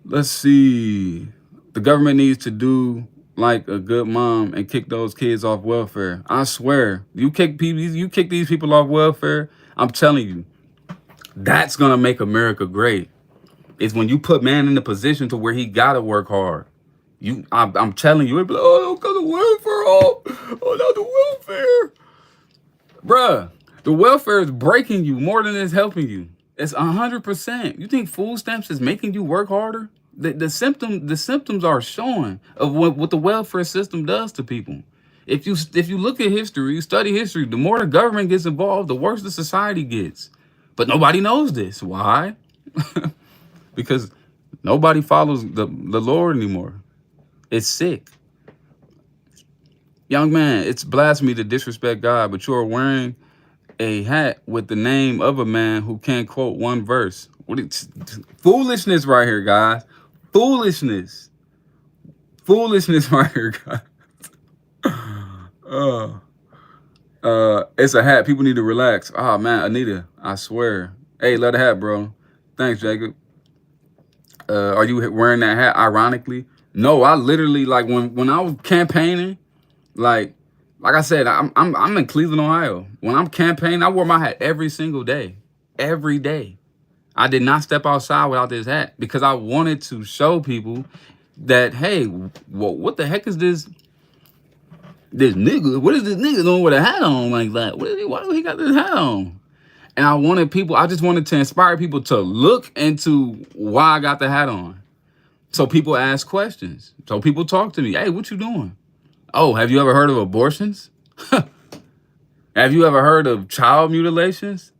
A: Let's see. The government needs to do like a good mom and kick those kids off welfare. I swear, you kick these people off welfare. I'm telling you, that's gonna make America great. Is when you put man in the position to where he gotta work hard. I'm telling you, it'd be like, oh, don't go to welfare. Oh, not the welfare. Bruh, the welfare is breaking you more than it's helping you. It's 100%. You think food stamps is making you work harder? The symptoms are showing of what the welfare system does to people. If you look at history, you study history, the more the government gets involved, the worse the society gets. But nobody knows this. Why? Because nobody follows the Lord anymore. It's sick. Young man, it's blasphemy to disrespect God, but you are wearing a hat with the name of a man who can't quote one verse. Foolishness right here, guys. Foolishness right here, guys. It's a hat. People need to relax. Oh man, Anita, I swear. Hey, love the hat, bro. Thanks, Jacob. Are you wearing that hat ironically? No, I literally, like, when I was campaigning, like I said, I'm in Cleveland, Ohio. When I'm campaigning, I wore my hat every single day. Every day. I did not step outside without this hat because I wanted to show people that, hey, what the heck is this nigga? What is this nigga doing with a hat on like that? Why do he got this hat on? And I just wanted to inspire people to look into why I got the hat on. So people ask questions. So people talk to me. Hey, what you doing? Oh, have you ever heard of abortions? Have you ever heard of child mutilations?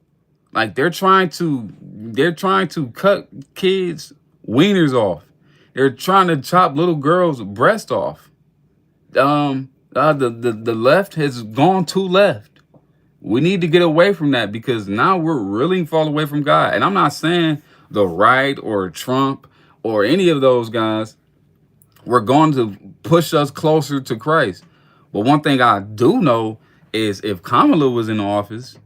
A: Like they're trying to cut kids' wieners off. They're trying to chop little girls' breast off. The left has gone too left. We need to get away from that because now we're really falling away from God. And I'm not saying the right or Trump or any of those guys were going to push us closer to Christ. But one thing I do know is if Kamala was in office,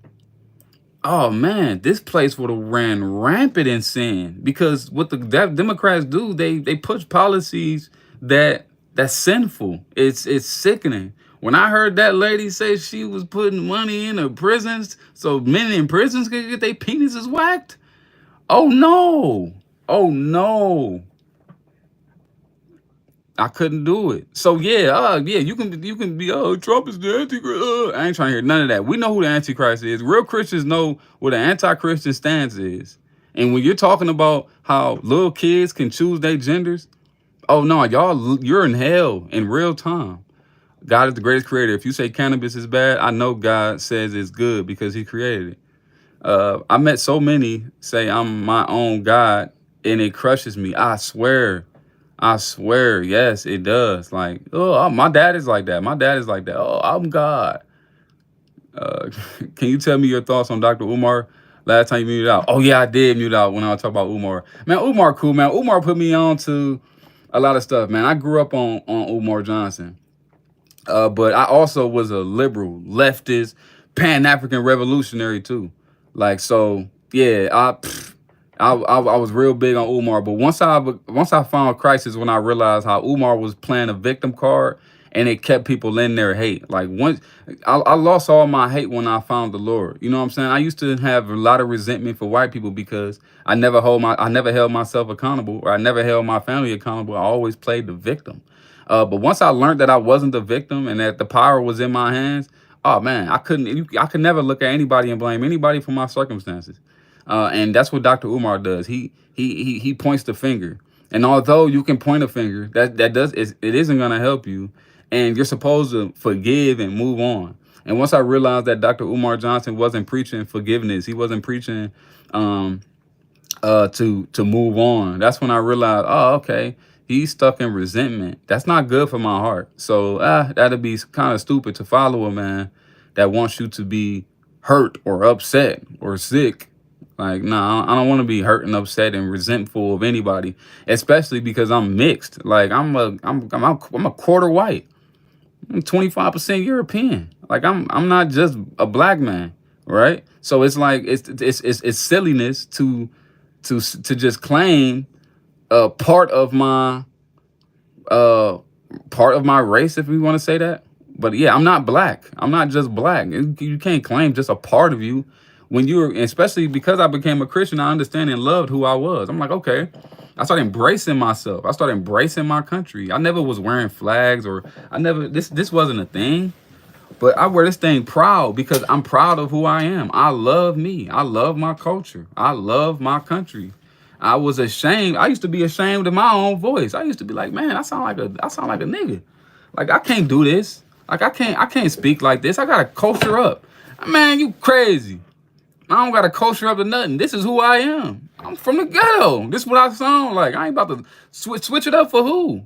A: oh man, this place would have ran rampant in sin because what the Democrats do, they push policies that's sinful. It's sickening. When I heard that lady say she was putting money in the prisons so men in prisons could get their penises whacked, oh no. I couldn't do it. So yeah, you can be, oh, Trump is the Antichrist. I ain't trying to hear none of that. We know who the Antichrist is. Real Christians know what an anti-Christian stance is. And when you're talking about how little kids can choose their genders, oh no, you're in hell in real time. God is the greatest creator. If you say cannabis is bad, I know God says it's good because he created it. I met so many say I'm my own God and it crushes me. I swear, yes, it does. Like, oh, my dad is like that. Oh, I'm God. Can you tell me your thoughts on Dr. Umar? Last time you muted out. Oh yeah, I did mute out when I was talking about Umar. Man, Umar cool, man. Umar put me on to a lot of stuff, man. I grew up on Umar Johnson. But I also was a liberal, leftist, Pan-African revolutionary too. Like, so yeah, I was real big on Umar. But once I found Christ is when I realized how Umar was playing a victim card, and it kept people in their hate. Like once I lost all my hate when I found the Lord. You know what I'm saying? I used to have a lot of resentment for white people because I never held myself accountable, or I never held my family accountable. I always played the victim. But once I learned that I wasn't the victim and that the power was in my hands, oh man, I could never look at anybody and blame anybody for my circumstances. And that's what Dr. Umar does. He points the finger. And although you can point a finger, it isn't gonna help you. And you're supposed to forgive and move on. And once I realized that Dr. Umar Johnson wasn't preaching forgiveness, he wasn't preaching um to move on. That's when I realized, oh, okay, he's stuck in resentment. That's not good for my heart. So that'd be kind of stupid to follow a man that wants you to be hurt or upset or sick. Like, nah, I don't want to be hurt and upset and resentful of anybody, especially because I'm mixed. Like, I'm a quarter white. I'm 25% European. Like, I'm not just a black man, right? So it's like it's silliness to just claim part of my uh part of my race, if we want to say that. But yeah, I'm not black. I'm not just black. You can't claim just a part of you when you're, especially because I became a Christian. I understand and loved who I was. I'm like, okay. I started embracing myself. I started embracing my country. I never was wearing flags, or I never, this wasn't a thing. But I wear this thing proud because I'm proud of who I am. I love me. I love my culture. I love my country. I was ashamed. I used to be ashamed of my own voice. I used to be like, man, I sound like a nigga. Like, I can't do this. Like, I can't speak like this. I gotta culture up. Man, you crazy. I don't gotta culture up to nothing. This is who I am. I'm from the ghetto. This is what I sound like. I ain't about to switch it up for who?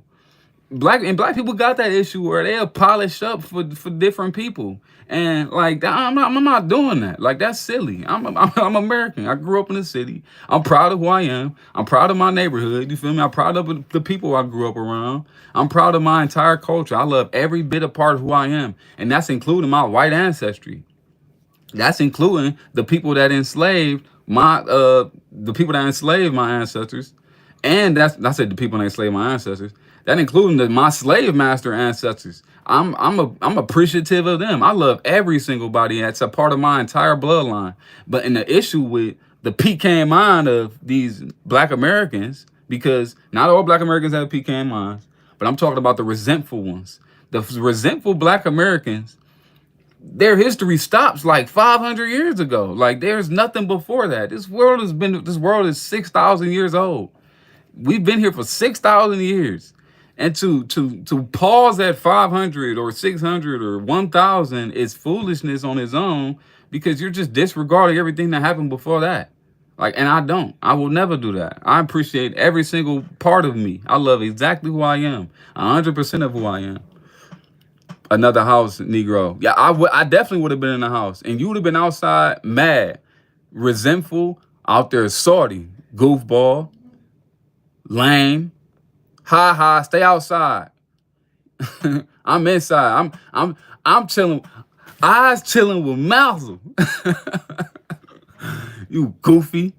A: Black people got that issue where they'll polish up for different people, and like I'm not doing that. Like, that's silly. I'm American. I grew up in the city. I'm proud of who I am. I'm proud of my neighborhood. You feel me? I'm proud of the people I grew up around. I'm proud of my entire culture. I love every bit of part of who I am, and that's including my white ancestry. That's including the people that enslaved my ancestors, and I said the people that enslaved my ancestors. That including my slave master ancestors. I'm appreciative of them. I love every single body that's a part of my entire bloodline. But in the issue with the pecan mind of these black Americans, because not all black Americans have pecan minds, but I'm talking about the resentful ones. The resentful black Americans, their history stops like 500 years ago. Like, there's nothing before that. This world is 6,000 years old. We've been here for 6,000 years. And to pause at 500 or 600 or 1,000 is foolishness on its own, because you're just disregarding everything that happened before that. Like, and I will never do that. I appreciate every single part of me. I love exactly who I am. 100% of who I am. Another house, Negro. Yeah, I definitely would have been in the house, and you would have been outside mad, resentful, out there salty, goofball, lame. Ha, stay outside. I'm inside. I'm chilling. Eyes chilling with Mazel. You goofy.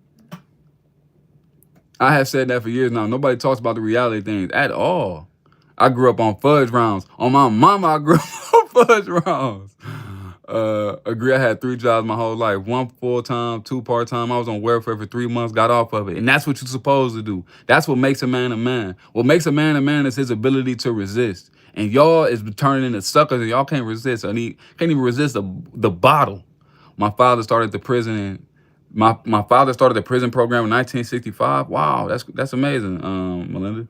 A: I have said that for years now. Nobody talks about the reality things at all. I grew up on fudge rounds. On my mama, I grew up on fudge rounds. Agree, I had 3 jobs my whole life. 1 full-time, 2 part-time. I was on welfare for 3 months, got off of it. And that's what you're supposed to do. That's what makes a man a man. What makes a man is his ability to resist. And y'all is turning into suckers, and y'all can't resist. Can't even resist the bottle. My father started the prison my father started the prison program in 1965. Wow, that's amazing, Melinda.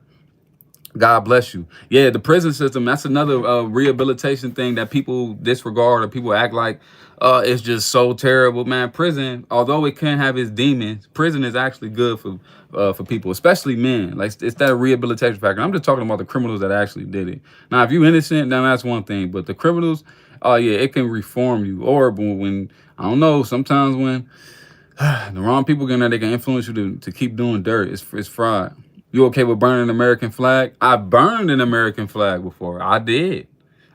A: God bless you. Yeah, the prison system, that's another rehabilitation thing that people disregard, or people act like it's just so terrible. Man, prison, although it can have its demons, prison is actually good for people, especially men. Like, it's that rehabilitation factor. I'm just talking about the criminals that actually did it. Now, if you're innocent, then that's one thing. But the criminals, oh yeah, it can reform you. Or when, I don't know, sometimes when the wrong people get in there, they can influence you to keep doing dirt. It's fraud. You okay with burning an American flag? I burned an American flag before. I did.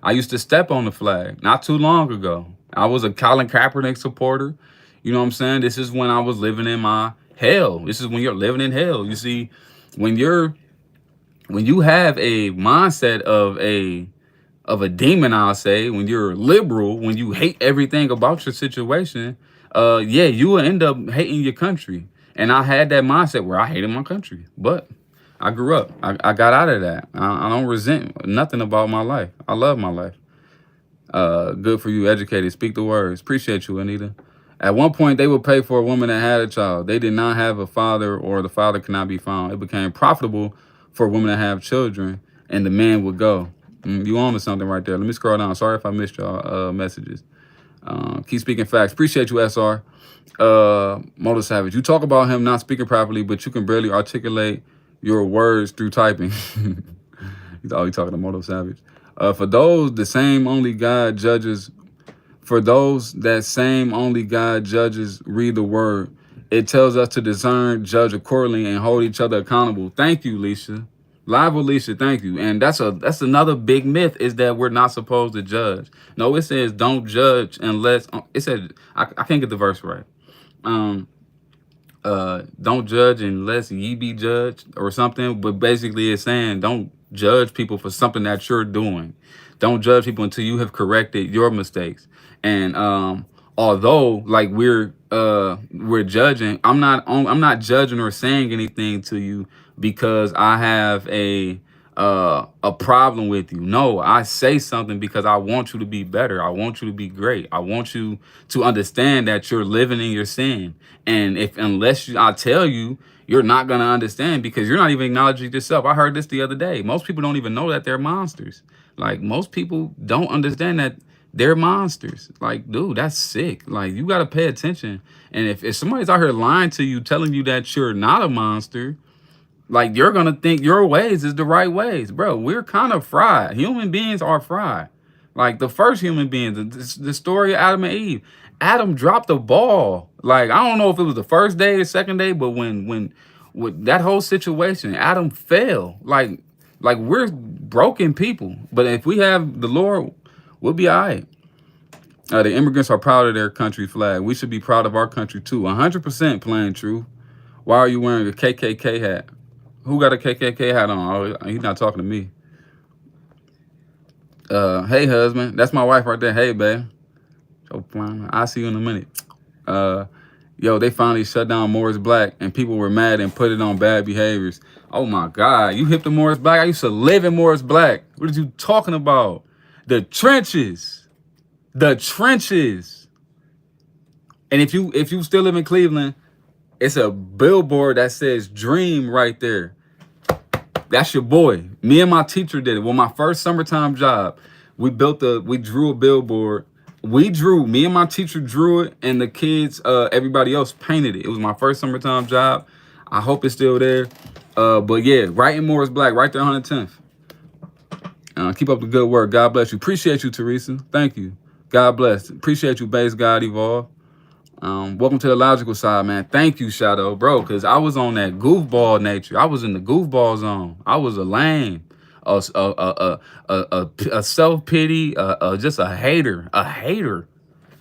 A: I used to step on the flag not too long ago. I was a Colin Kaepernick supporter. You know what I'm saying? This is when I was living in my hell. This is when you're living in hell. You see, when you have a mindset of a demon, I'll say, when you're liberal, when you hate everything about your situation, yeah, you will end up hating your country. And I had that mindset where I hated my country, but I grew up. I got out of that. I don't resent nothing about my life. I love my life. Good for you, educated. Speak the words. Appreciate you, Anita. At one point, they would pay for a woman that had a child. They did not have a father, or the father could not be found. It became profitable for women to have children, and the man would go. You on to something right there. Let me scroll down. Sorry if I missed y'all messages. Keep speaking facts. Appreciate you, SR. Motor Savage. You talk about him not speaking properly, but you can barely articulate your words through typing. He's always talking to Motor Savage. For those, the same only God judges. For those that same only God judges, read the word. It tells us to discern, judge accordingly, and hold each other accountable. Thank you, Leisha. Live Alicia, thank you. And that's another big myth, is that we're not supposed to judge. No, it says don't judge unless it said I can't get the verse right. Don't judge unless ye be judged or something. But basically it's saying don't judge people for something that you're doing. Don't judge people until you have corrected your mistakes. And although like we're judging, I'm not judging or saying anything to you because I have a problem with you. No, I say something because I want you to be better. I want you to be great. I want you to understand that you're living in your sin. And I tell you, you're not gonna understand because you're not even acknowledging yourself. I heard this the other day. Most people don't even know that they're monsters. Like most people don't understand that they're monsters. Like, dude, that's sick. Like, you gotta pay attention. And if somebody's out here lying to you, telling you that you're not a monster, like you're gonna think your ways is the right ways, bro. We're kind of fried. Human beings are fried. Like the first human beings, the story of Adam and Eve. Adam dropped the ball. Like I don't know if it was the first day or second day, but when with that whole situation, Adam fell. Like we're broken people. But if we have the Lord, we'll be all right. The immigrants are proud of their country flag. We should be proud of our country too. 100% plain true. Why are you wearing a KKK hat? Who got a KKK hat on? Oh, he's not talking to me. Hey, husband. That's my wife right there. Hey, babe. I'll see you in a minute. Yo, they finally shut down Morris Black, and people were mad and put it on bad behaviors. Oh, my God. You hip to Morris Black? I used to live in Morris Black. What are you talking about? The trenches. The trenches. And if you still live in Cleveland, it's a billboard that says dream right there. That's your boy. Me and my teacher did it. Well, my first summertime job, we drew a billboard. Me and my teacher drew it, and the kids, everybody else painted it. It was my first summertime job. I hope it's still there. But yeah, right in Morris Black, right there, 110th. Keep up the good work. God bless you. Appreciate you, Teresa. Thank you. God bless. Appreciate you, Base God Evolve. Welcome to the logical side, man. Thank you, Shadow, bro, because I was on that goofball nature. I was in the goofball zone. I was a lame, a self-pity, just a hater.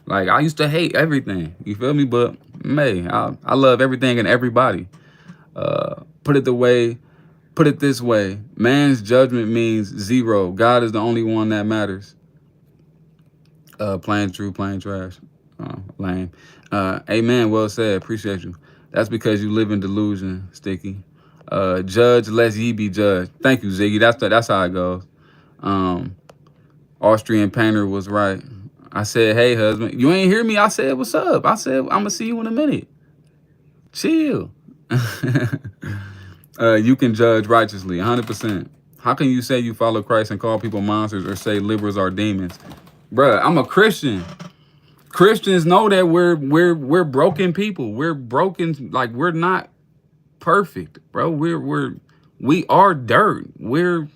A: Like, I used to hate everything. You feel me? But, man, I love everything and everybody. Put it this way. Man's judgment means zero. God is the only one that matters. Plain true, plain trash. Lame. Amen. Well said. Appreciate you. That's because you live in delusion, Sticky. Judge lest ye be judged. Thank you, Ziggy. That's how it goes. Austrian painter was right. I said, hey, husband. You ain't hear me? I said, what's up? I said, I'm going to see you in a minute. Chill. You can judge righteously, 100%. How can you say you follow Christ and call people monsters or say liberals are demons? Bruh, I'm a Christian. Christians know that we're broken people. We're broken, like we're not perfect, bro. We are dirt. We're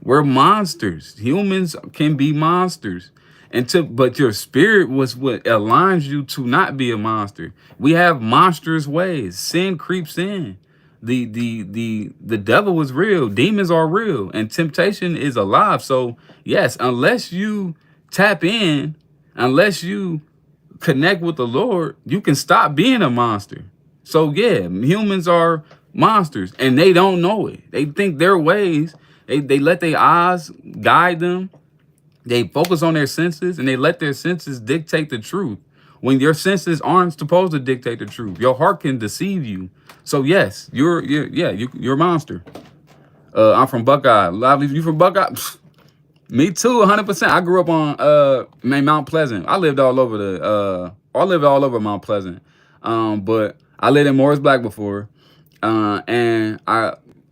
A: monsters. Humans can be monsters. But your spirit was what aligns you to not be a monster. We have monstrous ways. Sin creeps in. The devil is real. Demons are real, and temptation is alive. So yes, unless you tap in, unless you connect with the Lord, you can stop being a monster. So yeah, humans are monsters, and they don't know it. They think their ways. They let their eyes guide them. They focus on their senses, and they let their senses dictate the truth. When your senses aren't supposed to dictate the truth, your heart can deceive you. So yes, you're a monster. I'm from Buckeye. You from Buckeye? Me too, 100%. I grew up on Mount Pleasant. I lived all over Mount Pleasant. But I lived in Morris Black before. And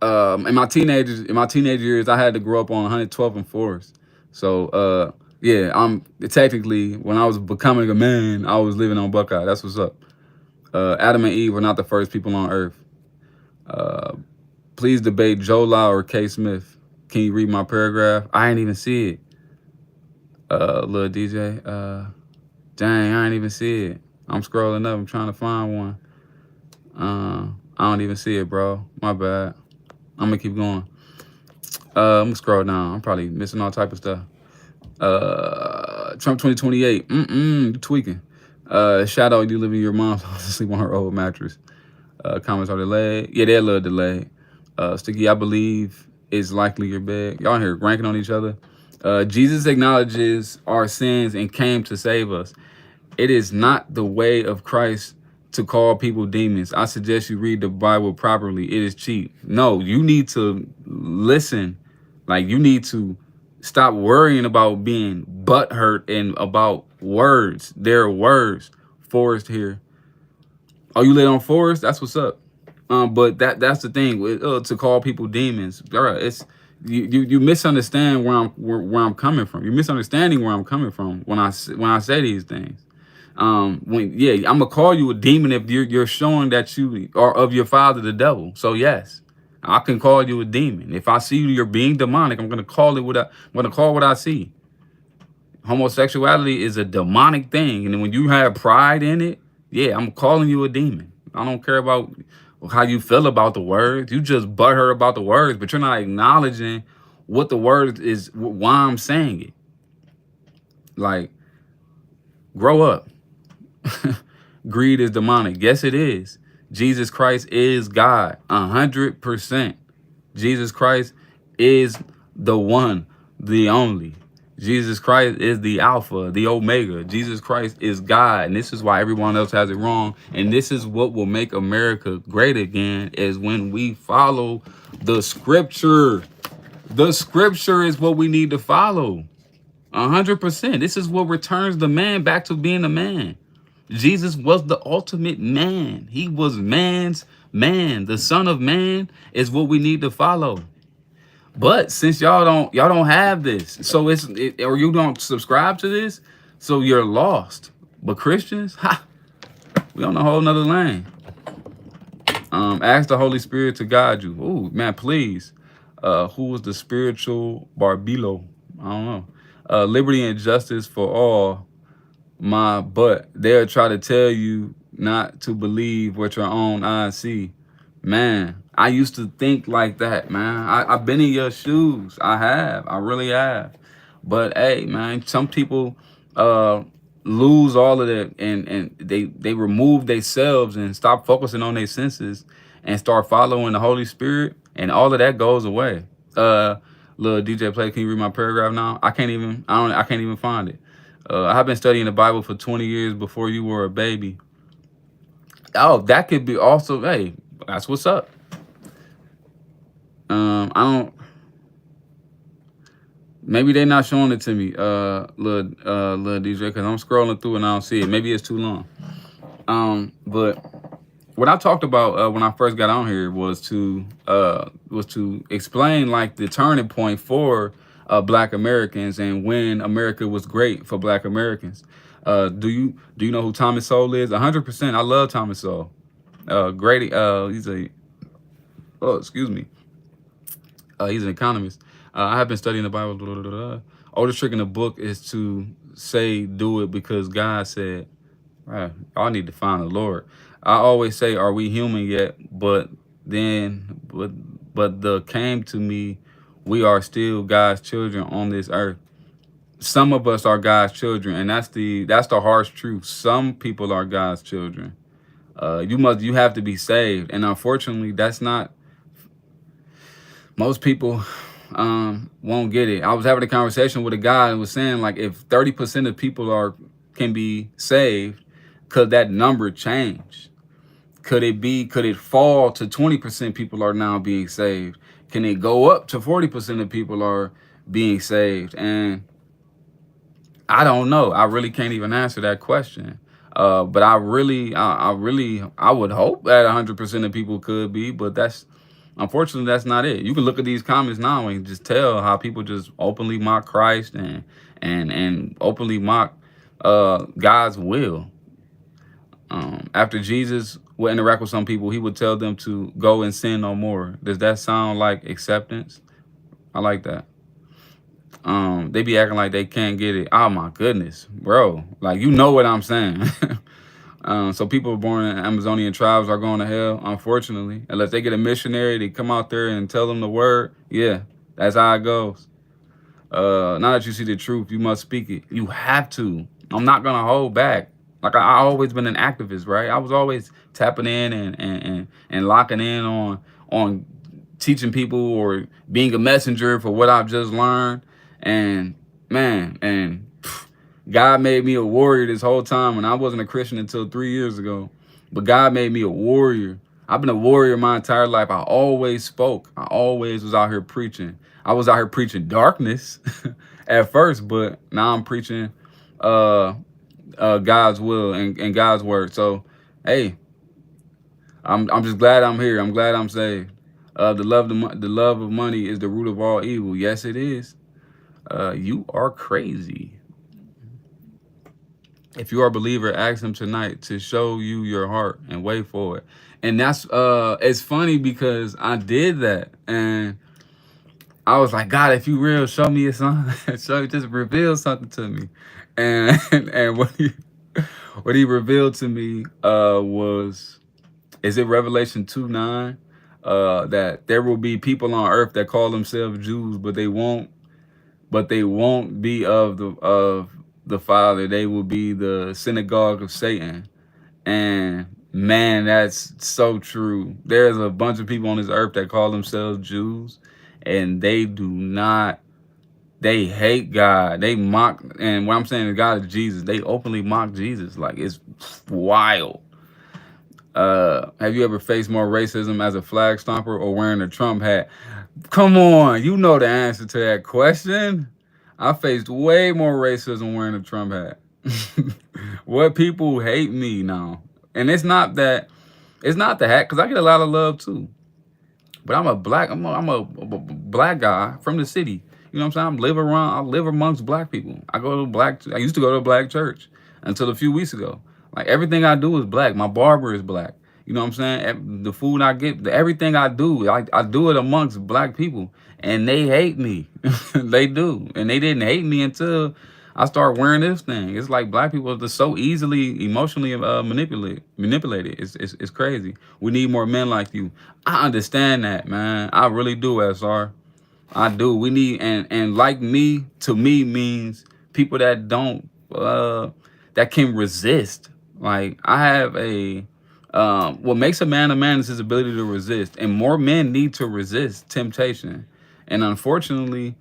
A: in my teenage years, I had to grow up on 112th and Forest. So yeah, I'm technically, when I was becoming a man, I was living on Buckeye. That's what's up. Adam and Eve were not the first people on Earth. Please debate Joe Law or K. Smith. Can you read my paragraph? I ain't even see it. Little DJ. Dang, I ain't even see it. I'm scrolling up. I'm trying to find one. I don't even see it, bro. My bad. I'm gonna keep going. I'm gonna scroll down. I'm probably missing all type of stuff. Trump 2028. You tweaking. Shadow, you live in your mom's house to sleep on her old mattress. Comments are delayed. Yeah, they're a little delayed. Sticky, I believe is likely your bed. Y'all here ranking on each other. Jesus acknowledges our sins and came to save us. It is not the way of Christ to call people demons. I suggest you read the Bible properly. It is cheap. No, you need to listen. Like, you need to stop worrying about being butthurt and about words. There are words. Forrest here. Oh, you lit on Forrest? That's what's up. But that's the thing with to call people demons. Bruh, it's you misunderstand where I'm coming from. You're misunderstanding where I'm coming from when I say these things. I'm gonna call you a demon if you're showing that you are of your father, the devil. So yes, I can call you a demon. If I see you're being demonic, I'm gonna call it what I see. Homosexuality is a demonic thing, and then when you have pride in it, yeah, I'm calling you a demon. I don't care about how you feel about the words. You just butthurt about the words, but you're not acknowledging what the word is, why I'm saying it. Like, grow up. Greed is demonic. Yes, it is. Jesus Christ is God, 100%. Jesus Christ is the one, the only. Jesus Christ is the Alpha, the Omega. Jesus Christ is God, and this is why everyone else has it wrong. And this is what will make America great again, is when we follow the scripture. The scripture is what we need to follow, 100%. This is what returns the man back to being a man. Jesus was the ultimate man. He was man's man. The Son of Man is what we need to follow. But since y'all don't have this, so or you don't subscribe to this, so you're lost. But Christians, we on a whole nother lane. Ask the Holy Spirit to guide you. Oh man, please. Who was the spiritual Barbilo? I don't know. Liberty and justice for all. But they'll try to tell you not to believe what your own eyes see. Man, I used to think like that, man. I've been in your shoes. I really have. But hey, man, some people lose all of that, and they remove themselves and stop focusing on their senses and start following the Holy Spirit, and all of that goes away. Little DJ Play, can you read my paragraph now? I can't even find it. I have been studying the Bible for 20 years before you were a baby. Oh, that could be also, hey, that's what's up. Maybe they're not showing it to me, little DJ, because I'm scrolling through and I don't see it. Maybe it's too long. But what I talked about when I first got on here was to explain like the turning point for Black Americans and when America was great for Black Americans. Do you know who Thomas Sowell is? 100%. I love Thomas Sowell. Great. He's an economist. I have been studying the Bible. Oldest trick in the book is to say, do it because God said. Right. I need to find the Lord. I always say, are we human yet? But the came to me, we are still God's children on this earth. Some of us are God's children, and that's the harsh truth. Some people are God's children. You have to be saved, and unfortunately, that's not. Most people won't get it. I was having a conversation with a guy and was saying, like, if 30% of people can be saved, could that number change? Could it fall to 20% people are now being saved? Can it go up to 40% of people are being saved? And I don't know. I really can't even answer that question. But I would hope that 100% of people could be, but that's Unfortunately, that's not it. You can look at these comments now and just tell how people just openly mock Christ and openly mock God's will. After Jesus would interact with some people, he would tell them to go and sin no more. Does that sound like acceptance? I like that. They be acting like they can't get it. Oh my goodness, bro. Like, you know what I'm saying. So people born in Amazonian tribes are going to hell, unfortunately. Unless they get a missionary to come out there and tell them the word. Yeah, that's how it goes. Now that you see the truth, you must speak it. You have to. I'm not gonna hold back. Like, I always been an activist, right? I was always tapping in and locking in on teaching people or being a messenger for what I've just learned. And man, God made me a warrior this whole time, and I wasn't a Christian until 3 years ago. But God made me a warrior. I've been a warrior my entire life. I always spoke. I always was out here preaching. I was out here preaching darkness at first, but now I'm preaching God's will and God's word. So, hey, I'm just glad I'm here. I'm glad I'm saved. The love of money is the root of all evil. Yes, it is. You are crazy. If you are a believer, ask him tonight to show you your heart and wait for it. And that's it's funny because I did that, and I was like, God, if you real, show me something. Just reveal something to me. And what he revealed to me was, is it Revelation 2:9? That there will be people on earth that call themselves Jews, but they won't be of the Father. They will be the synagogue of Satan. And man, that's so true. There's a bunch of people on this earth that call themselves Jews, and they hate God. They mock, and what I'm saying is God is Jesus. They openly mock Jesus. Like, it's wild. Have you ever faced more racism as a flag stomper or wearing a Trump hat? Come on, you know the answer to that question. I faced way more racism wearing a Trump hat. What people hate me now. And it's not the hat, because I get a lot of love too. But I'm a black guy from the city. You know what I'm saying? I live amongst black people. I used to go to a black church until a few weeks ago. Like, everything I do is black. My barber is black. You know what I'm saying? The food I get, everything I do, I do it amongst black people. And they hate me. They do. And they didn't hate me until I start wearing this thing. It's like black people are just so easily emotionally manipulated. It's crazy. We need more men like you. I understand that, man. I really do, SR. I do. We need, and like me, to me, means people that don't that can resist. Like, I have what makes a man is his ability to resist, and more men need to resist temptation. And unfortunately,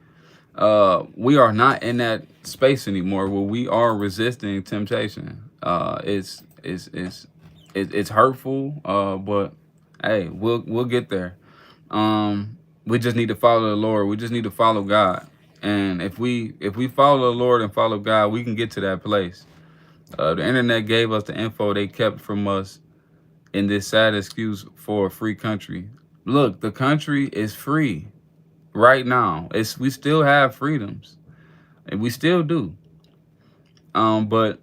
A: we are not in that space anymore where we are resisting temptation. It's hurtful, but hey, we'll get there. We just need to follow the Lord. We just need to follow God. And if we follow the Lord and follow God, we can get to that place. The internet gave us the info they kept from us in this sad excuse for a free country. Look, the country is free right now. We still have freedoms, and we still do. But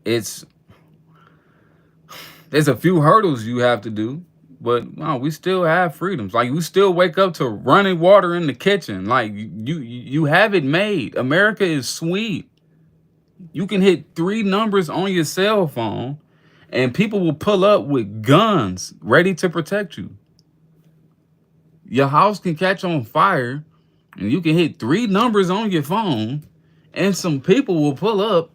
A: there's a few hurdles you have to do. But no, we still have freedoms. Like, we still wake up to running water in the kitchen. Like, you have it made. America is sweet. You can hit 3 numbers on your cell phone, and people will pull up with guns ready to protect you. Your house can catch on fire, and you can hit 3 numbers on your phone, and some people will pull up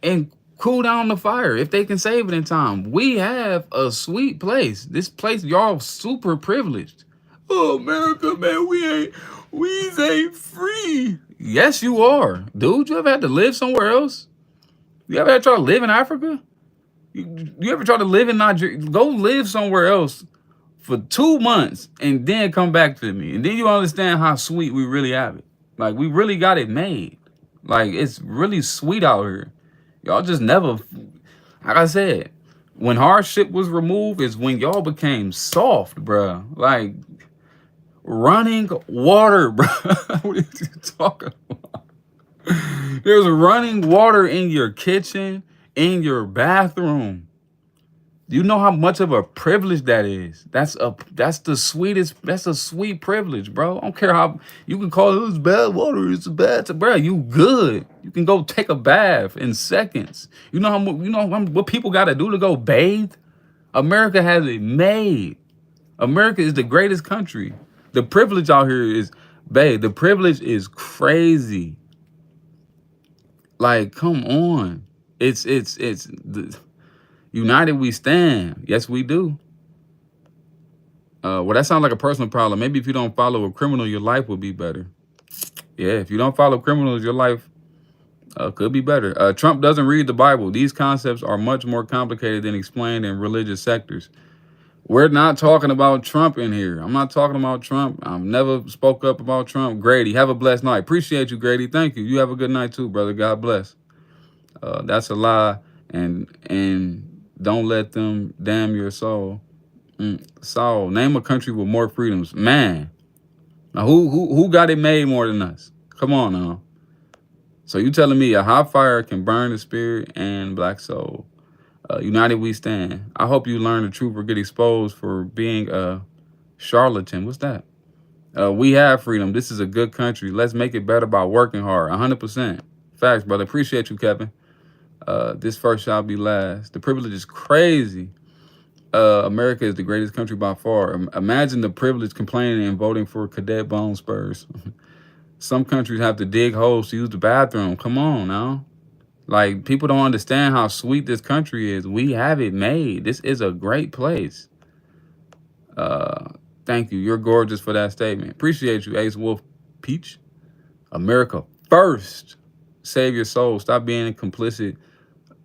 A: and cool down the fire if they can save it in time. We have a sweet place. This place, y'all super privileged. Oh, America, man, we ain't free. Yes, you are. Dude, you ever had to live somewhere else? You ever had to try to live in Africa? You ever try to live in Nigeria? Go live somewhere else for 2 months and then come back to me. And then you understand how sweet we really have it. Like, we really got it made. Like, it's really sweet out here. Y'all just never, like I said, When hardship was removed is when y'all became soft, bruh. Like running water, bruh. What are you talking about? There's running water in your kitchen, in your bathroom. You know how much of a privilege that is. That's the sweetest. That's a sweet privilege, bro. I don't care how you can call it bad water. It's bad, bro. You good. You can go take a bath in seconds. You know what people got to do to go bathe. America has it made. America is the greatest country. The privilege out here is, babe. The privilege is crazy. Like, come on. It's the united we stand. Yes, we do. Well, that sounds like a personal problem. Maybe if you don't follow a criminal, your life will be better. Yeah, if you don't follow criminals, your life could be better. Trump doesn't read the Bible. These concepts are much more complicated than explained in religious sectors. We're not talking about Trump in here. I'm not talking about Trump. I've never spoke up about Trump. Grady, have a blessed night. Appreciate you, Grady. Thank you. You have a good night too, brother. God bless. That's a lie, and don't let them damn your soul. Saul, name a country with more freedoms. Man, now who got it made more than us? Come on now. So you telling me a hot fire can burn the spirit and black soul? United we stand. I hope you learn the truth or get exposed for being a charlatan. What's that? We have freedom. This is a good country. Let's make it better by working hard. 100%. Facts, brother. Appreciate you, Kevin. This first shall be last. The privilege is crazy. America is the greatest country by far. Imagine the privilege complaining and voting for Cadet Bone Spurs. Some countries have to dig holes to use the bathroom. Come on now. Like, people don't understand how sweet this country is. We have it made. This is a great place. Thank you. You're gorgeous for that statement. Appreciate you, Ace Wolf Peach. America first. Save your soul. Stop being complicit.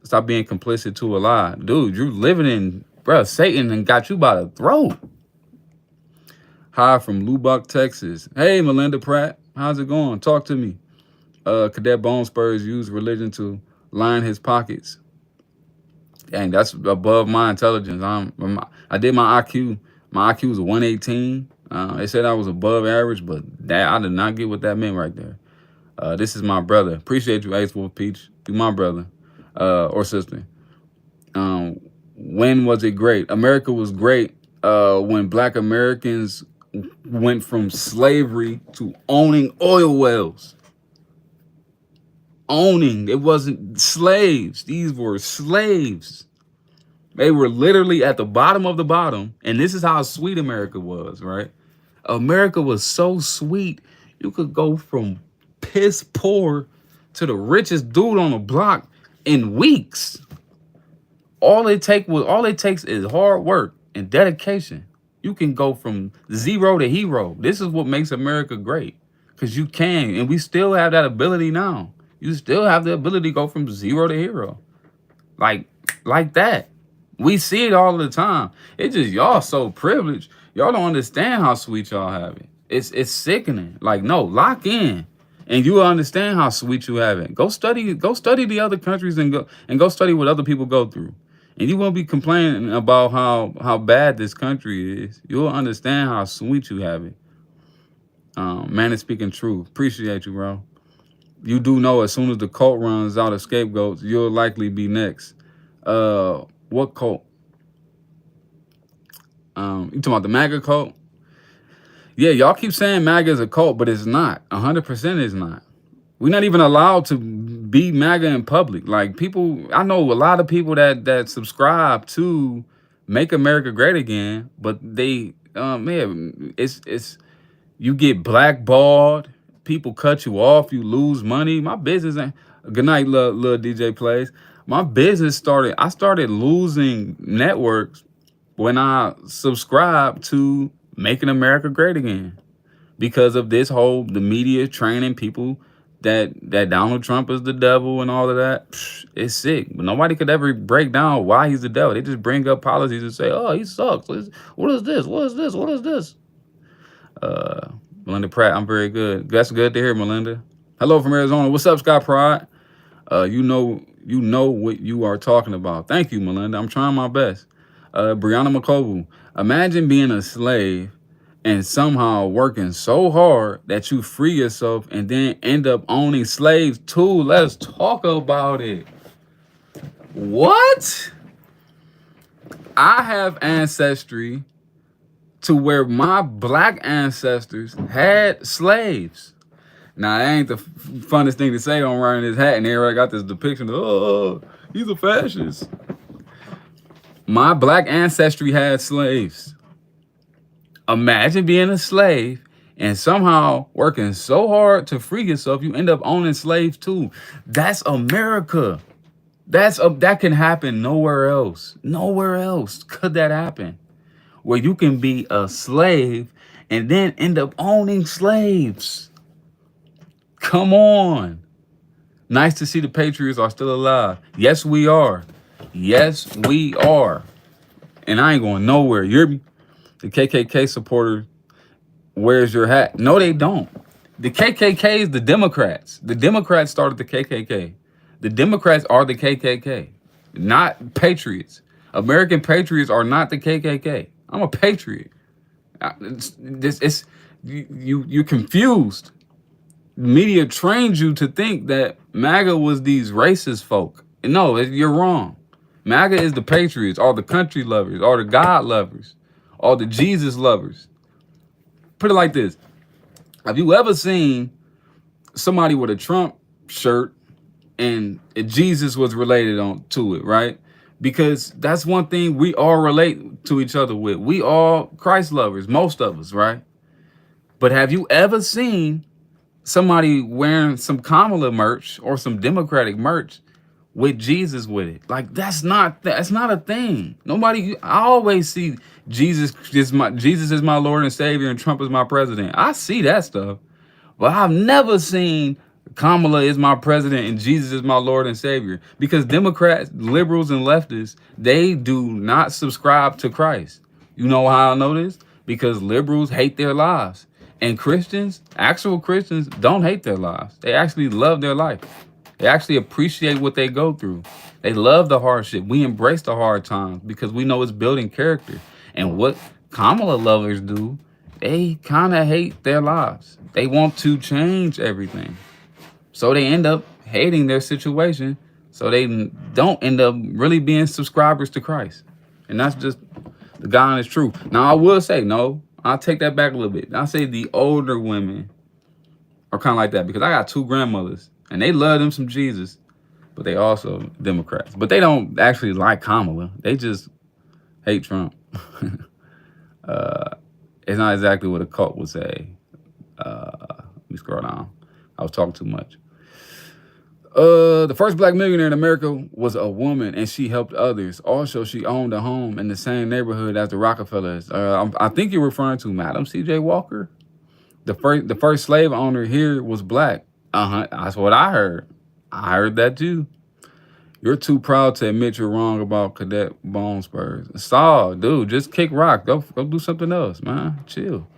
A: Stop being complicit to a lie. Dude, you're living in, bro, Satan and got you by the throat. Hi from Lubbock, Texas. Hey, Melinda Pratt. How's it going? Talk to me. Cadet Bone Spurs used religion to line his pockets. Dang, that's above my intelligence. I did my IQ. My IQ was a 118. They said I was above average, but I did not get what that meant right there. This is my brother. Appreciate you, Ace Wolf Peach. You my brother or sister. When was it great? America was great when black Americans went from slavery to owning oil wells. Owning. It wasn't slaves. These were slaves. They were literally at the bottom of the bottom. And this is how sweet America was, right? America was so sweet. You could go from piss poor to the richest dude on the block in weeks. All it takes is hard work and dedication. You can go from zero to hero. This is what makes America great. Because you can, and we still have that ability now. You still have the ability to go from zero to hero. Like that. We see it all the time. It's just y'all so privileged. Y'all don't understand how sweet y'all have it. It's sickening. Like, no, lock in. And you will understand how sweet you have it. Go study the other countries and go study what other people go through. And you won't be complaining about how bad this country is. You'll understand how sweet you have it. Man is speaking truth. Appreciate you, bro. You do know as soon as the cult runs out of scapegoats, you'll likely be next. What cult? You talking about the MAGA cult? Yeah, y'all keep saying MAGA is a cult, but it's not. 100% is not. We're not even allowed to be MAGA in public. Like, people, I know a lot of people that subscribe to Make America Great Again, but they, man, it's you get blackballed. People cut you off. You lose money. My business ain't. Good night, little DJ Plays. My business I started losing networks when I subscribed to Making America Great Again because of the media training people that Donald Trump is the devil and all of that. It's sick. But nobody could ever break down why he's the devil. They just bring up policies and say, oh, he sucks. What is this? What is this? What is this? Melinda Pratt, I'm very good. That's good to hear, Melinda. Hello from Arizona. What's up, Scott Pride? You know You know what you are talking about. Thank you, Melinda. I'm trying my best. Brianna McCoble, imagine being a slave and somehow working so hard that you free yourself and then end up owning slaves too. Let's talk about it. What? I have ancestry to where my black ancestors had slaves. Now, that ain't the funnest thing to say on wearing his hat, and everybody got this depiction of, oh, he's a fascist. My black ancestry had slaves. Imagine being a slave and somehow working so hard to free yourself, you end up owning slaves too. That's America. That can happen nowhere else. Nowhere else could that happen. Where you can be a slave and then end up owning slaves. Come on. Nice to see the Patriots are still alive. Yes, we are. Yes, we are. And I ain't going nowhere. You're the KKK supporter. Where's your hat? No, they don't. The KKK is the Democrats. The Democrats started the KKK. The Democrats are the KKK, not patriots. American patriots are not the KKK. I'm a patriot. You're confused. Media trained you to think that MAGA was these racist folk. No, you're wrong. MAGA is the patriots, all the country lovers, all the God lovers, all the Jesus lovers. Put it like this. Have you ever seen somebody with a Trump shirt and Jesus was related on to it, right? Because that's one thing we all relate to each other with. We all Christ lovers, most of us, right? But have you ever seen somebody wearing some Kamala merch or some Democratic merch with Jesus with it? Like that's not a thing. Nobody. I always see Jesus is my Lord and Savior and Trump is my president. I see that stuff, but I've never seen Kamala is my president and Jesus is my Lord and Savior, because Democrats, liberals, and leftists, they do not subscribe to Christ. You know how I know this? Because liberals hate their lives. And Christians, actual Christians, don't hate their lives. They actually love their life. They actually appreciate what they go through. They love the hardship. We embrace the hard times because we know it's building character. And what Kamala lovers do, they kind of hate their lives. They want to change everything. So they end up hating their situation. So they don't end up really being subscribers to Christ. And that's just the God honest truth. Now, I will say, no, I'll take that back a little bit. I'll say the older women are kind of like that, because I got two grandmothers and they love them some Jesus, but they also Democrats. But they don't actually like Kamala. They just hate Trump. It's not exactly what a cult would say. Let me scroll down. I was talking too much. The first black millionaire in America was a woman, and she helped others. Also, she owned a home in the same neighborhood as the Rockefellers. I think you're referring to Madam C.J. Walker. The first slave owner here was black. That's what I heard. I heard that too. You're too proud to admit you're wrong about Cadet Bone Spurs. Saul, dude, just kick rock. Go do something else, man. Chill.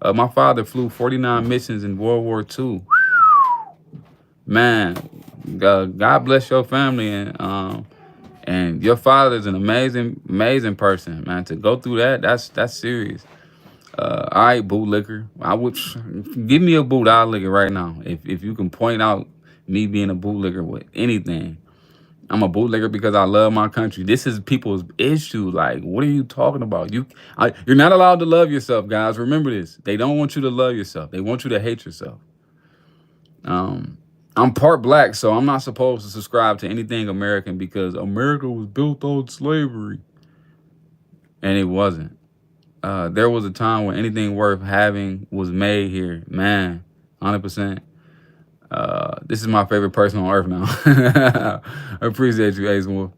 A: My father flew 49 missions in World War II. Man, God bless your family, and your father's an amazing person, man. To go through that's serious. All right, bootlicker. I would give me a boot. I'll lick it right now. If you can point out me being a bootlicker with anything, I'm a bootlicker because I love my country. This is people's issue. Like, what are you talking about? You're not allowed to love yourself, guys. Remember this. They don't want you to love yourself. They want you to hate yourself. I'm part black, so I'm not supposed to subscribe to anything American because America was built on slavery. And it wasn't. There was a time when anything worth having was made here. Man, 100%. This is my favorite person on earth now. I appreciate you, Ace Wolf.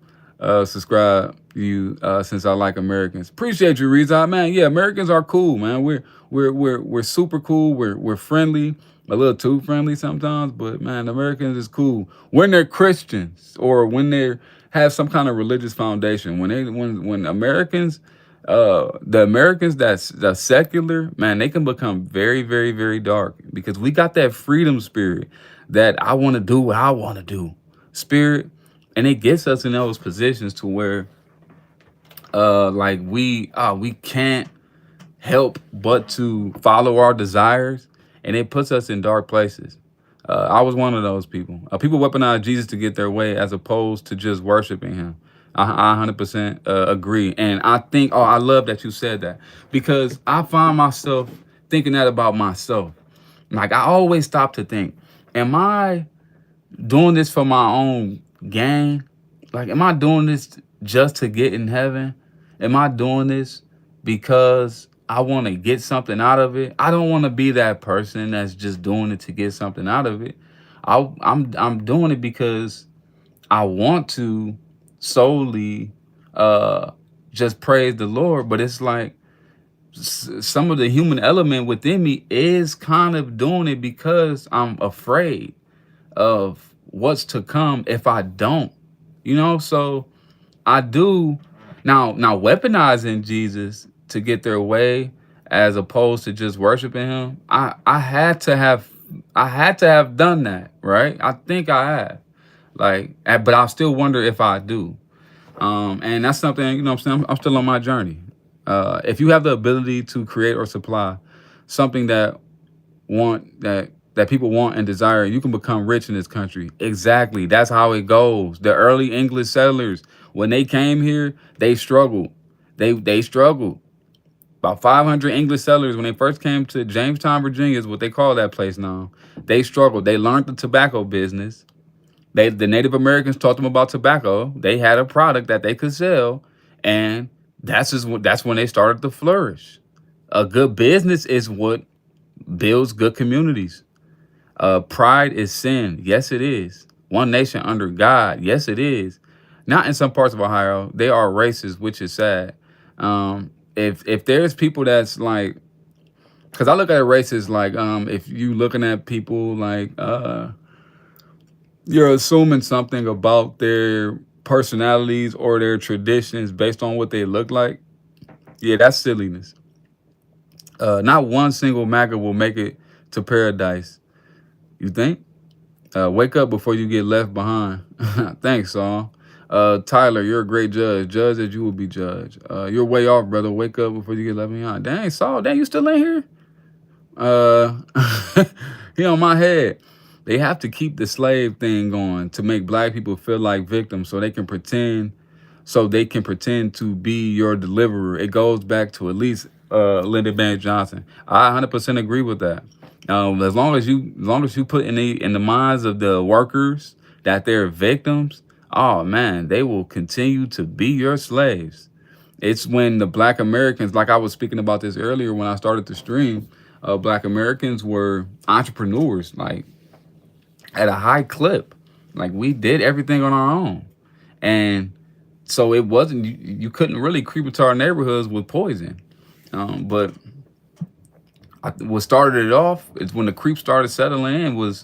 A: Subscribe you since I like Americans. Appreciate you, Reza. Man, yeah, Americans are cool, man. We're super cool. We're friendly. A little too friendly sometimes, but man, Americans is cool when they're Christians or when they have some kind of religious foundation. When Americans, the Americans that's secular, man, they can become very, very, very dark because we got that freedom spirit that I want to do what I want to do spirit, And it gets us in those positions to where like we can't help but to follow our desires, and it puts us in dark places. I was one of those people. People weaponize Jesus to get their way as opposed to just worshiping him. I 100% agree. And I think, oh, I love that you said that, because I find myself thinking that about myself. Like, I always stop to think, am I doing this for my own gain? Like, am I doing this just to get in heaven? Am I doing this because I want to get something out of it? I don't want to be that person that's just doing it to get something out of it. I'm doing it because I want to solely uh just praise the Lord. But it's like some of the human element within me is kind of doing it because I'm afraid of what's to come if I don't, so I do now weaponizing Jesus to get their way as opposed to just worshiping him. I had to have done that, right? I think I have. Like, but I still wonder if I do. And that's something, what I'm saying, I'm still on my journey. If you have the ability to create or supply something that people want and desire, you can become rich in this country. Exactly. That's how it goes. The early English settlers, when they came here, they struggled. They struggled. About 500 English settlers, when they first came to Jamestown, Virginia, is what they call that place now. They struggled. They learned the tobacco business. The Native Americans taught them about tobacco. They had a product that they could sell, and that's when they started to flourish. A good business is what builds good communities. Pride is sin. Yes, it is. One nation under God. Yes, it is. Not in some parts of Ohio. They are racist, which is sad. If there's people that's like, because I look at racist like, if you looking at people like, you're assuming something about their personalities or their traditions based on what they look like. Yeah, that's silliness. Not one single MAGA will make it to paradise. You think? Wake up before you get left behind. Thanks, Saul. Tyler, you're a great judge. Judge as you will be judged. You're way off, brother. Wake up before you get left behind. Dang, Saul, dang, you still in here? Uh, he on my head. They have to keep the slave thing going to make black people feel like victims, so they can pretend to be your deliverer. It goes back to at least Lyndon Baines Johnson. I 100% agree with that. As long as you put in the minds of the workers that they're victims, oh man, they will continue to be your slaves. It's when the black Americans, like I was speaking about this earlier when I started the stream, black Americans were entrepreneurs, like at a high clip. Like, we did everything on our own. And so it wasn't, you couldn't really creep into our neighborhoods with poison. But what started it off is when the creep started settling in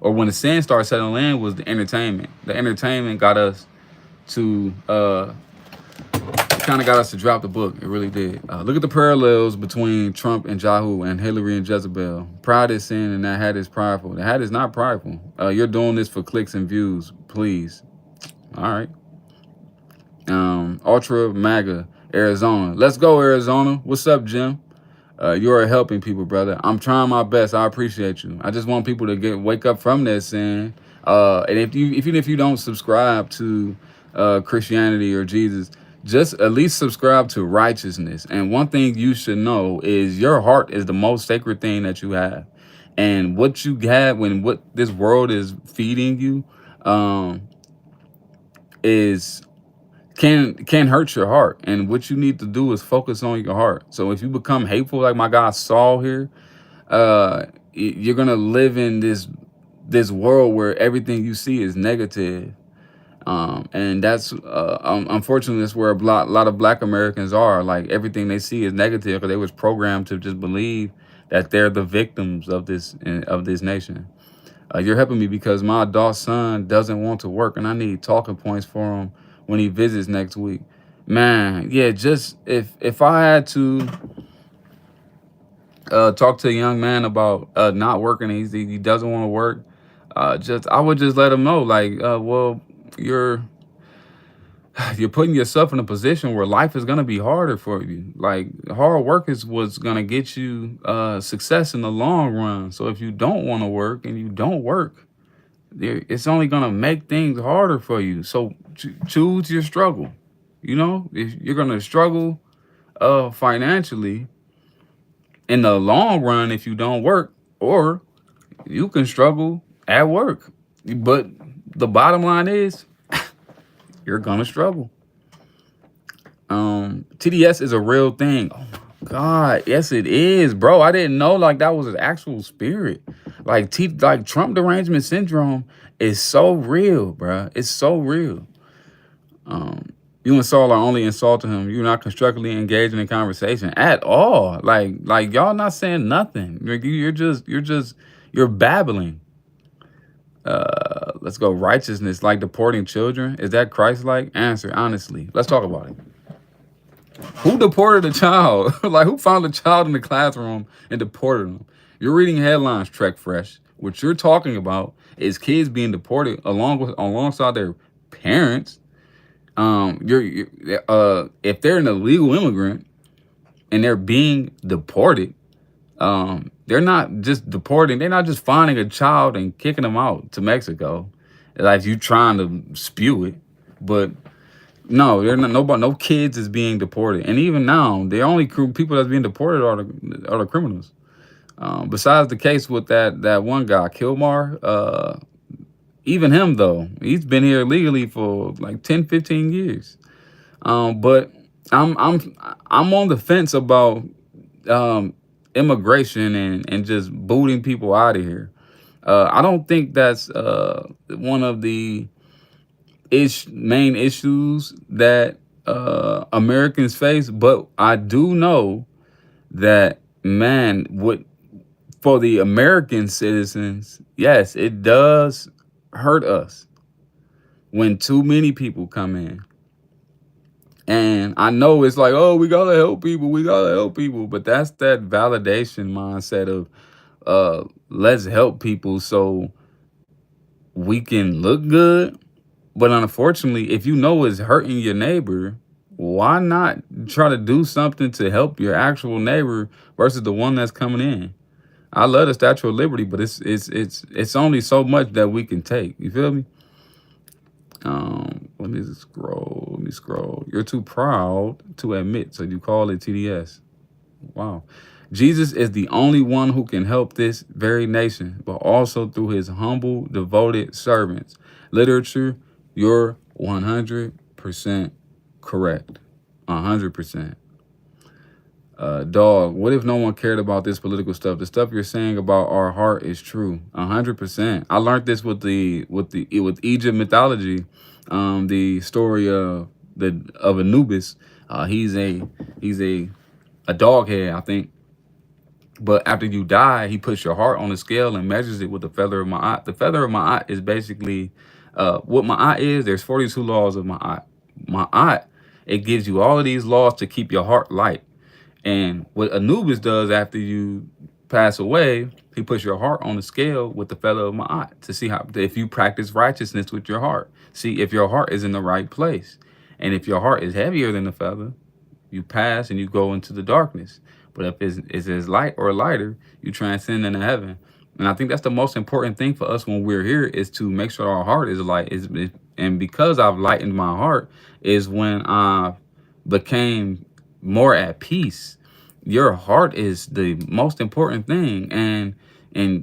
A: or when the sin started settling in, was the entertainment. The entertainment got us to, it kind of got us to drop the book. It really did. Look at the parallels between Trump and Jehu and Hillary and Jezebel. Pride is sin, and that hat is prideful. The hat is not prideful. You're doing this for clicks and views, please. All right. Ultra MAGA, Arizona. Let's go, Arizona. What's up, Jim? You're helping people, brother. I'm trying my best. I appreciate you. I just want people to wake up from this sin. And even if you don't subscribe to Christianity or Jesus, just at least subscribe to righteousness. And one thing you should know is your heart is the most sacred thing that you have. And what you have when what this world is feeding you is can hurt your heart. And what you need to do is focus on your heart. So if you become hateful, like my guy Saul here, you're gonna live in this world where everything you see is negative. And that's unfortunately that's where a lot of black Americans are. Like, everything they see is negative because they was programmed to just believe that they're the victims of this nation. You're helping me because my adult son doesn't want to work, and I need talking points for him when he visits next week. Man, yeah, just if I had to talk to a young man about not working, he doesn't want to work, I would just let him know, like, well, you're you're putting yourself in a position where life is gonna be harder for you. Like hard work is what's gonna get you success in the long run. So if you don't want to work and you don't work, it's only gonna make things harder for you. So choose your struggle. You know, if you're gonna struggle financially in the long run if you don't work, or you can struggle at work. But the bottom line is you're gonna struggle. TDS is a real thing. Oh my God, yes it is, bro. I didn't know like that was an actual spirit. Like Trump derangement syndrome is so real, bro. It's so real. You and Saul are only insulting him. You're not constructively engaging in conversation at all. Like y'all not saying nothing. You're babbling. Let's go. Righteousness, like deporting children. Is that Christ-like? Answer honestly. Let's talk about it. Who deported a child? Like who found a child in the classroom and deported them? You're reading headlines, Trek Fresh. What you're talking about is kids being deported alongside their parents. If they're an illegal immigrant and they're being deported, they're not just deporting. They're not just finding a child and kicking them out to Mexico, like you trying to spew it. But no, they're not. No kids is being deported, and even now, the only people that's being deported are the criminals. Besides the case with that one guy, Kilmar, even him though, he's been here legally for like 10, 15 years. But I'm on the fence about immigration and just booting people out of here. I don't think that's one of the main issues that Americans face, but I do know that, man, for the American citizens, yes, it does hurt us when too many people come in. And I know it's like, oh, we gotta help people, but that's that validation mindset of let's help people so we can look good. But unfortunately, if you know it's hurting your neighbor, why not try to do something to help your actual neighbor versus the one that's coming in? I love the Statue of Liberty, but it's only so much that we can take. You feel me? Let me scroll. You're too proud to admit, so you call it TDS. Wow. Jesus is the only one who can help this very nation, but also through his humble, devoted servants. Literature, you're 100% correct. 100%. Dog, what if no one cared about this political stuff? The stuff you're saying about our heart is true. 100%. I learned this with Egypt mythology. The story of Anubis. He's a dog head, I think. But after you die, he puts your heart on the scale and measures it with the feather of Ma'at. The feather of Ma'at is basically what Ma'at is. There's 42 laws of Ma'at. Ma'at, it gives you all of these laws to keep your heart light. And what Anubis does after you pass away, he puts your heart on the scale with the feather of Ma'at to see if you practice righteousness with your heart. See if your heart is in the right place. And if your heart is heavier than the feather, you pass and you go into the darkness. But if it's as light or lighter, you transcend into heaven. And I think that's the most important thing for us when we're here is to make sure our heart is light. And because I've lightened my heart is when I became more at peace. Your heart is the most important thing. And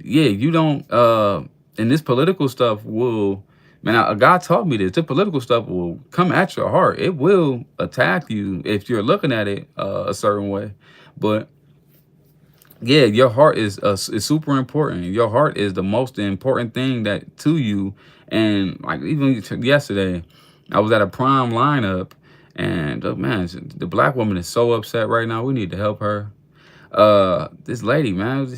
A: yeah, you don't and this political stuff will, man, God taught me this. The political stuff will come at your heart. It will attack you if you're looking at it a certain way. But yeah, your heart is super important. Your heart is the most important thing that to you. And like even yesterday, I was at a Prime lineup, and man, the black woman is so upset right now. We need to help her. This lady, man,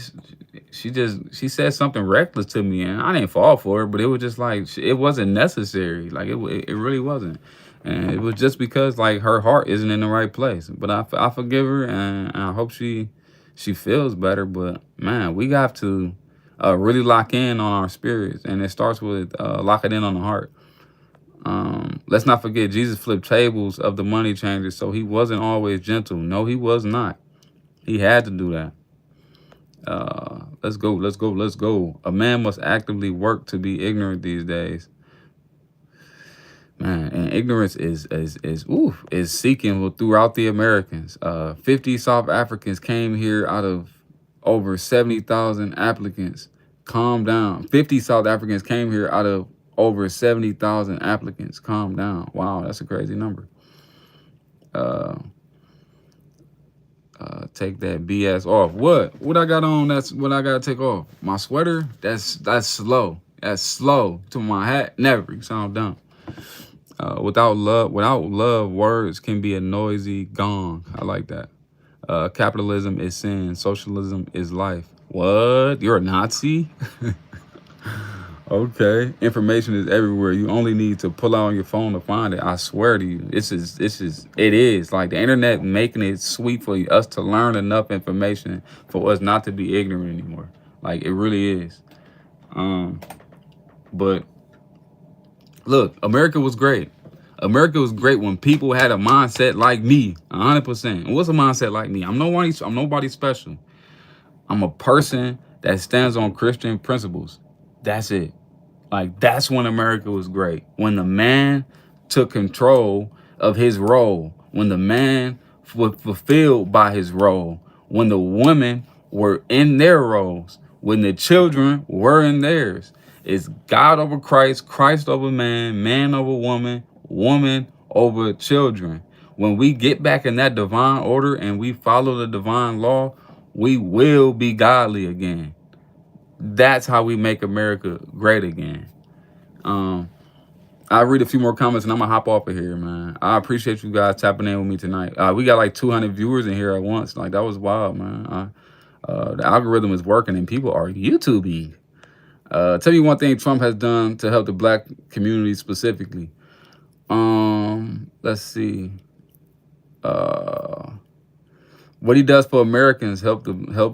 A: she said something reckless to me, and I didn't fall for it, but it was just like it wasn't necessary. Like it really wasn't. And it was just because like her heart isn't in the right place. But I forgive her, and I hope she feels better. But man, we have to really lock in on our spirits, and it starts with locking in on the heart. Let's not forget Jesus flipped tables of the money changers, so he wasn't always gentle. No, he was not. He had to do that. Let's go, let's go, let's go. A man must actively work to be ignorant these days. Man, and ignorance is seeking throughout the Americans. 50 South Africans came here out of over 70,000 applicants. Calm down. 50 South Africans came here out of over 70,000 applicants. Calm down. Wow, that's a crazy number. Take that BS off. What I got on? That's what I gotta take off. My sweater. That's slow. That's slow. To my hat. Never. You sound dumb. Without love, words can be a noisy gong. I like that. Capitalism is sin. Socialism is life. What? You're a Nazi? Okay. Information is everywhere. You only need to pull out on your phone to find it. I swear to you, it is like the internet making it sweet for us to learn enough information for us not to be ignorant anymore. Like it really is. But look, America was great. America was great when people had a mindset like me, 100%. And what's a mindset like me? I'm nobody special. I'm a person that stands on Christian principles. That's it. Like, that's when America was great. When the man took control of his role. When the man was fulfilled by his role. When the women were in their roles. When the children were in theirs. It's God over Christ, Christ over man, man over woman, woman over children. When we get back in that divine order and we follow the divine law, we will be godly again. That's how we make America great again. I'll read a few more comments and I'm gonna hop off of here, man. I appreciate you guys tapping in with me tonight. We got like 200 viewers in here at once. Like, that was wild, man. The algorithm is working and people are YouTubing. Tell me one thing Trump has done to help the black community specifically. Let's see. What he does for Americans helps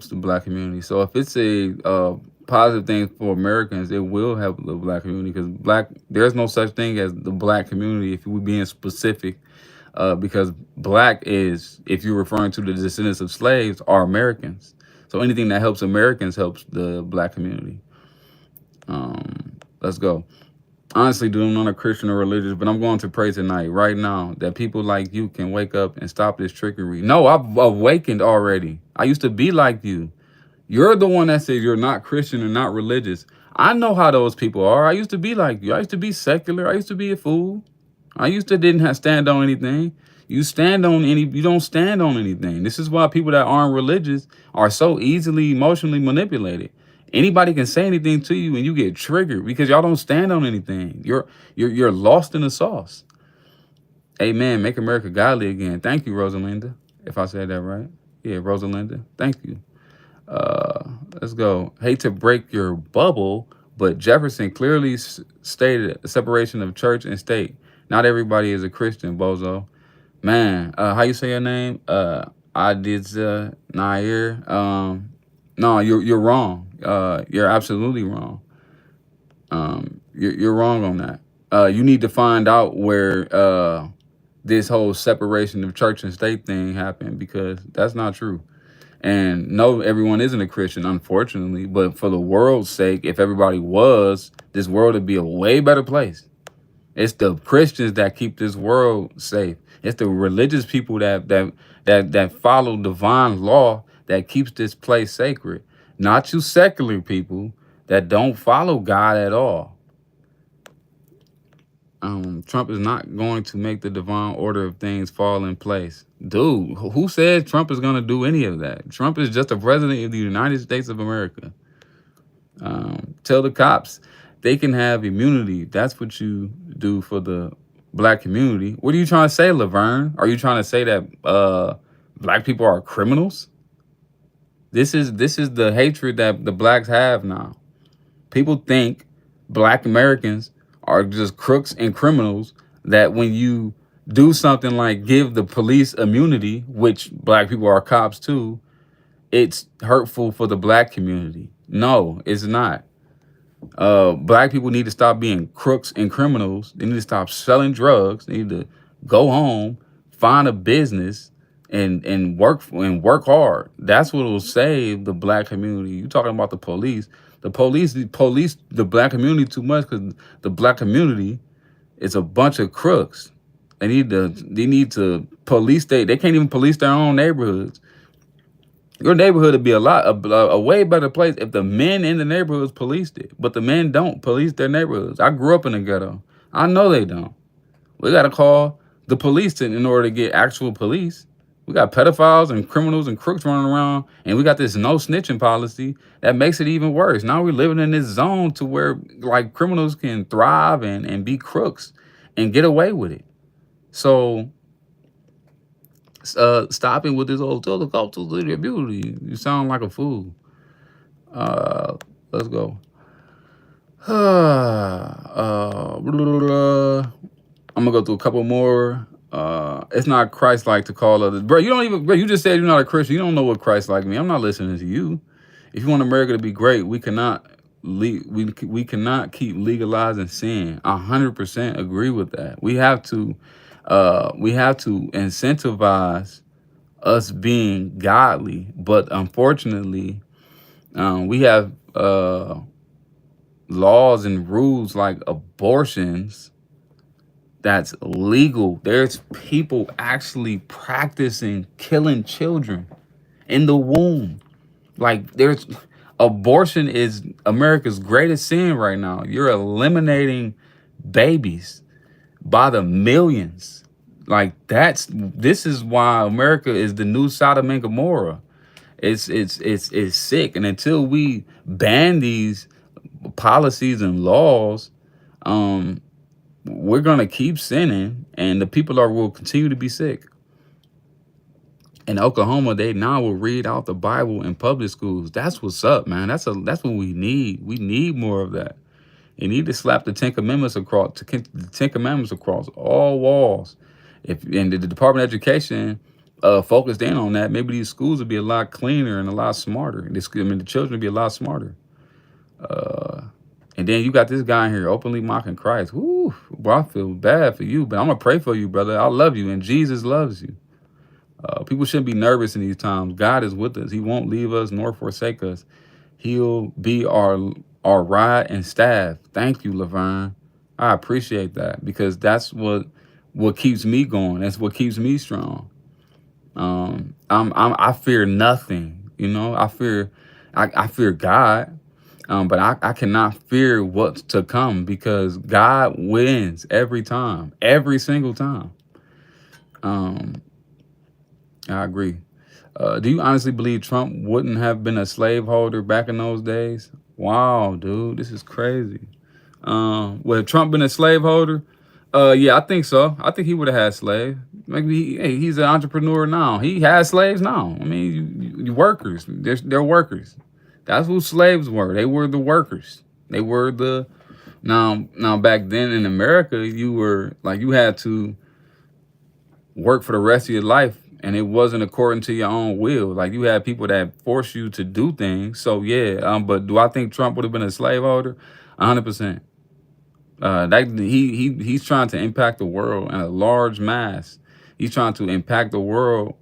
A: the black community. So if it's a positive thing for Americans, it will help the black community, because there's no such thing as the black community if we're being specific. Because black is, if you're referring to the descendants of slaves, are Americans. So anything that helps Americans helps the black community. Let's go. Honestly, dude, I'm not a Christian or religious, but I'm going to pray tonight, right now, that people like you can wake up and stop this trickery. No, I've awakened already. I used to be like you. You're the one that says you're not Christian and not religious. I know how those people are. I used to be like you. I used to be secular. I used to be a fool. I used to didn't stand on anything. You don't stand on anything. This is why people that aren't religious are so easily emotionally manipulated. Anybody can say anything to you and you get triggered because y'all don't stand on anything. You're lost in the sauce. Amen. Make America godly again. Thank you, Rosalinda. If I said that right. Yeah, Rosalinda. Thank you. Let's go. Hate to break your bubble, but Jefferson clearly stated a separation of church and state. Not everybody is a Christian, bozo. Man, how you say your name? Aditya Nair. No, you're wrong. You're absolutely wrong. You're wrong on that. You need to find out where this whole separation of church and state thing happened, because that's not true. And no, everyone isn't a Christian, unfortunately. But for the world's sake, if everybody was, this world would be a way better place. It's the Christians that keep this world safe. It's the religious people that follow divine law that keeps this place sacred. Not you secular people that don't follow God at all. Trump is not going to make the divine order of things fall in place. Dude, who said Trump is going to do any of that? Trump is just a president of the United States of America. Tell the cops they can have immunity. That's what you do for the black community. What are you trying to say, Laverne? Are you trying to say that black people are criminals? This is the hatred that the blacks have now. People think black Americans are just crooks and criminals, that when you do something like give the police immunity, which black people are cops too, it's hurtful for the black community. No, it's not. Black people need to stop being crooks and criminals. They need to stop selling drugs. They need to go home, find a business, and work hard. That's what will save the black community. You talking about the police? The police the black community too much because the black community is a bunch of crooks. They need to police they can't even police their own neighborhoods. Your neighborhood would be a way better place if the men in the neighborhoods policed it. But the men don't police their neighborhoods. I grew up in the ghetto. I know they don't. We got to call the police in order to get actual police. We got pedophiles and criminals and crooks running around, and we got this no snitching policy that makes it even worse. Now we're living in this zone to where like criminals can thrive and be crooks and get away with it. So stopping with this old cultural beauty. You sound like a fool. Let's go. I'm gonna go through a couple more. It's not Christ-like to call others, bro. You don't even, bro. You just said you're not a Christian. You don't know what Christ-like means. I'm not listening to you. If you want America to be great, we cannot we cannot keep legalizing sin. 100% agree with that. We have to incentivize us being godly, but unfortunately, we have laws and rules like abortions that's legal. There's people actually practicing killing children in the womb. Like abortion is America's greatest sin right now. You're eliminating babies by the millions. Like this is why America is the new Sodom and Gomorrah. It's sick. And until we ban these policies and laws, we're gonna keep sinning, and the people will continue to be sick. In Oklahoma, they now will read out the Bible in public schools. That's what's up, man. That's what we need. We need more of that. You need to slap the Ten Commandments across all walls. And the Department of Education focused in on that, maybe these schools would be a lot cleaner and a lot smarter. The children would be a lot smarter. And then you got this guy in here openly mocking Christ. Woo, bro, I feel bad for you, but I'm gonna pray for you, brother. I love you, and Jesus loves you. People shouldn't be nervous in these times. God is with us. He won't leave us nor forsake us. He'll be our rod and staff. Thank you, Laverne. I appreciate that, because that's what keeps me going. That's what keeps me strong. I fear nothing. You know, I fear God. But I cannot fear what's to come, because God wins every time, every single time. I agree. Do you honestly believe Trump wouldn't have been a slaveholder back in those days? Wow, dude, this is crazy. Would Trump been a slaveholder? Yeah, I think so. I think he would have had slaves. Maybe he's an entrepreneur now. He has slaves now. I mean, you workers. They're workers. That's who slaves were. They were the workers. They were the now back then in America, you had to work for the rest of your life, and it wasn't according to your own will. Like, you had people that forced you to do things. So yeah, but do I think Trump would have been a slaveholder? 100%. He's trying to impact the world in a large mass. He's trying to impact the world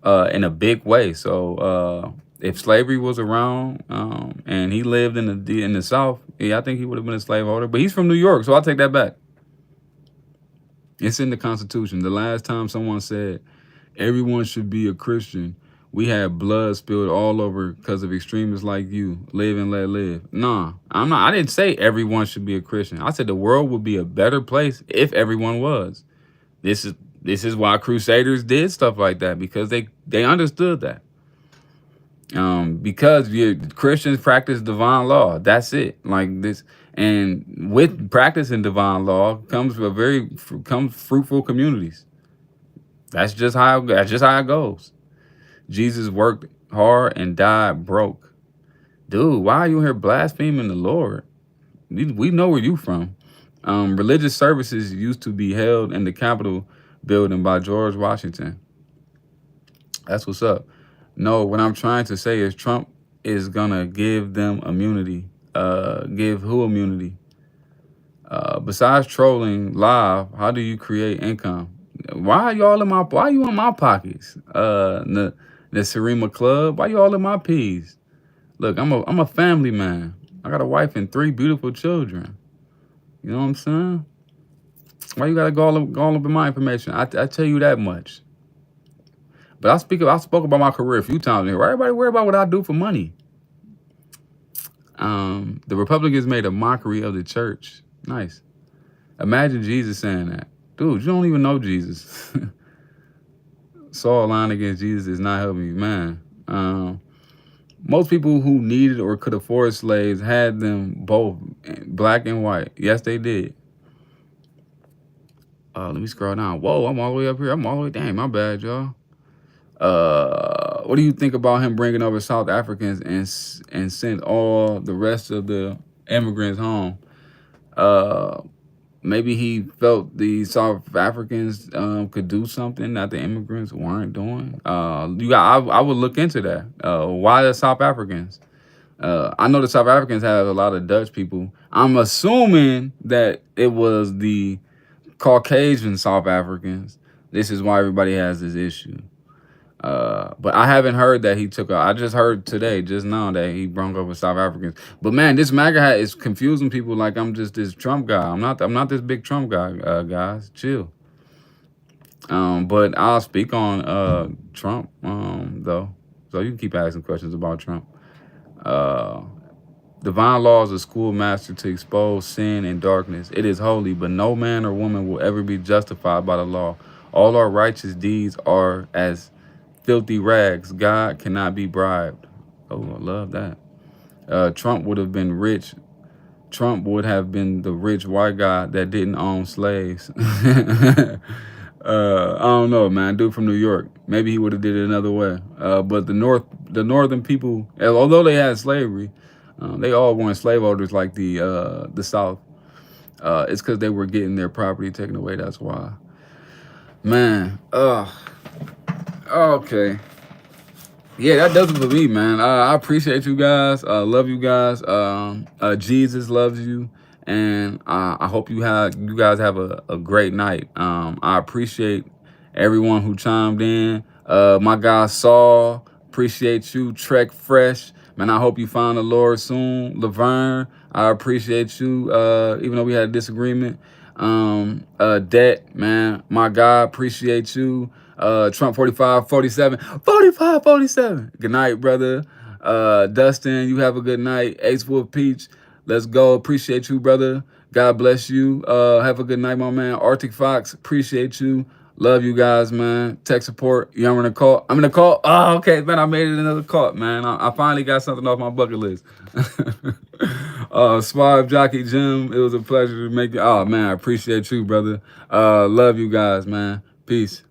A: in a big way. So if slavery was around and he lived in the South, yeah, I think he would have been a slaveholder. But he's from New York, so I'll take that back. It's in the Constitution. The last time someone said everyone should be a Christian, we had blood spilled all over because of extremists like you. Live and let live. Nah, I'm not. I didn't say everyone should be a Christian. I said the world would be a better place if everyone was. This is why Crusaders did stuff like that, because they understood that. Because Christians practice divine law. That's it. Like this, and with practicing divine law comes fruitful communities. That's just how it goes. Jesus worked hard and died broke. Dude, why are you here blaspheming the Lord? We know where you from. Religious services used to be held in the Capitol building by George Washington. That's what's up. No, what I'm trying to say is Trump is gonna give them immunity. give who immunity? Besides trolling live, how do you create income? Why are you in my pockets? The Serema Club, why you all in my peas? Look, I'm a family man. I got a wife and 3 beautiful children. You know what I'm saying? Why you gotta go all up in my information? I tell you that much. But I spoke about my career a few times here. Why everybody worry about what I do for money? The Republicans made a mockery of the church. Nice. Imagine Jesus saying that. Dude, you don't even know Jesus. Saul lying against Jesus is not helping you, man. Most people who needed or could afford slaves had them both, black and white. Yes, they did. Let me scroll down. Whoa, I'm all the way up here. I'm all the way. Dang, my bad, y'all. What do you think about him bringing over South Africans and sent all the rest of the immigrants home? Maybe he felt the South Africans could do something that the immigrants weren't doing. I would look into that. Why the South Africans? I know the South Africans have a lot of Dutch people. I'm assuming that it was the Caucasian South Africans. This is why everybody has this issue. But I haven't heard that he took. I just heard today, just now, that he brought over South Africans. But man, this MAGA hat is confusing people like I'm just this Trump guy. I'm not this big Trump guy, guys. Chill. But I'll speak on Trump though, so you can keep asking questions about Trump. Divine law is a schoolmaster to expose sin and darkness. It is holy, but no man or woman will ever be justified by the law. All our righteous deeds are as filthy rags. God cannot be bribed. Oh, I love that. Trump would have been rich. Trump would have been the rich white guy that didn't own slaves. I don't know, man. Dude from New York. Maybe he would have did it another way. But the northern people, although they had slavery, they all weren't slaveholders like the South. It's because they were getting their property taken away. That's why. Man. Okay. Yeah, that does it for me, man. I appreciate you guys. Love you guys. Jesus loves you, and I hope you guys have a great night. I appreciate everyone who chimed in. My guy Saul, appreciate you. Trek Fresh, man. I hope you find the Lord soon. Laverne, I appreciate you. Even though we had a disagreement. Debt, man. My guy, appreciate you. Trump 4547. Good night, brother. Dustin, you have a good night. Ace Wolf Peach, let's go. Appreciate you, brother. God bless you. Have a good night, my man. Arctic Fox, appreciate you. Love you guys, man. Tech support. I'm in a call. Oh, okay, man. I made it another call, man. I finally got something off my bucket list. Suave Jockey Jim, it was a pleasure to make it. Oh man, I appreciate you, brother. Love you guys, man. Peace.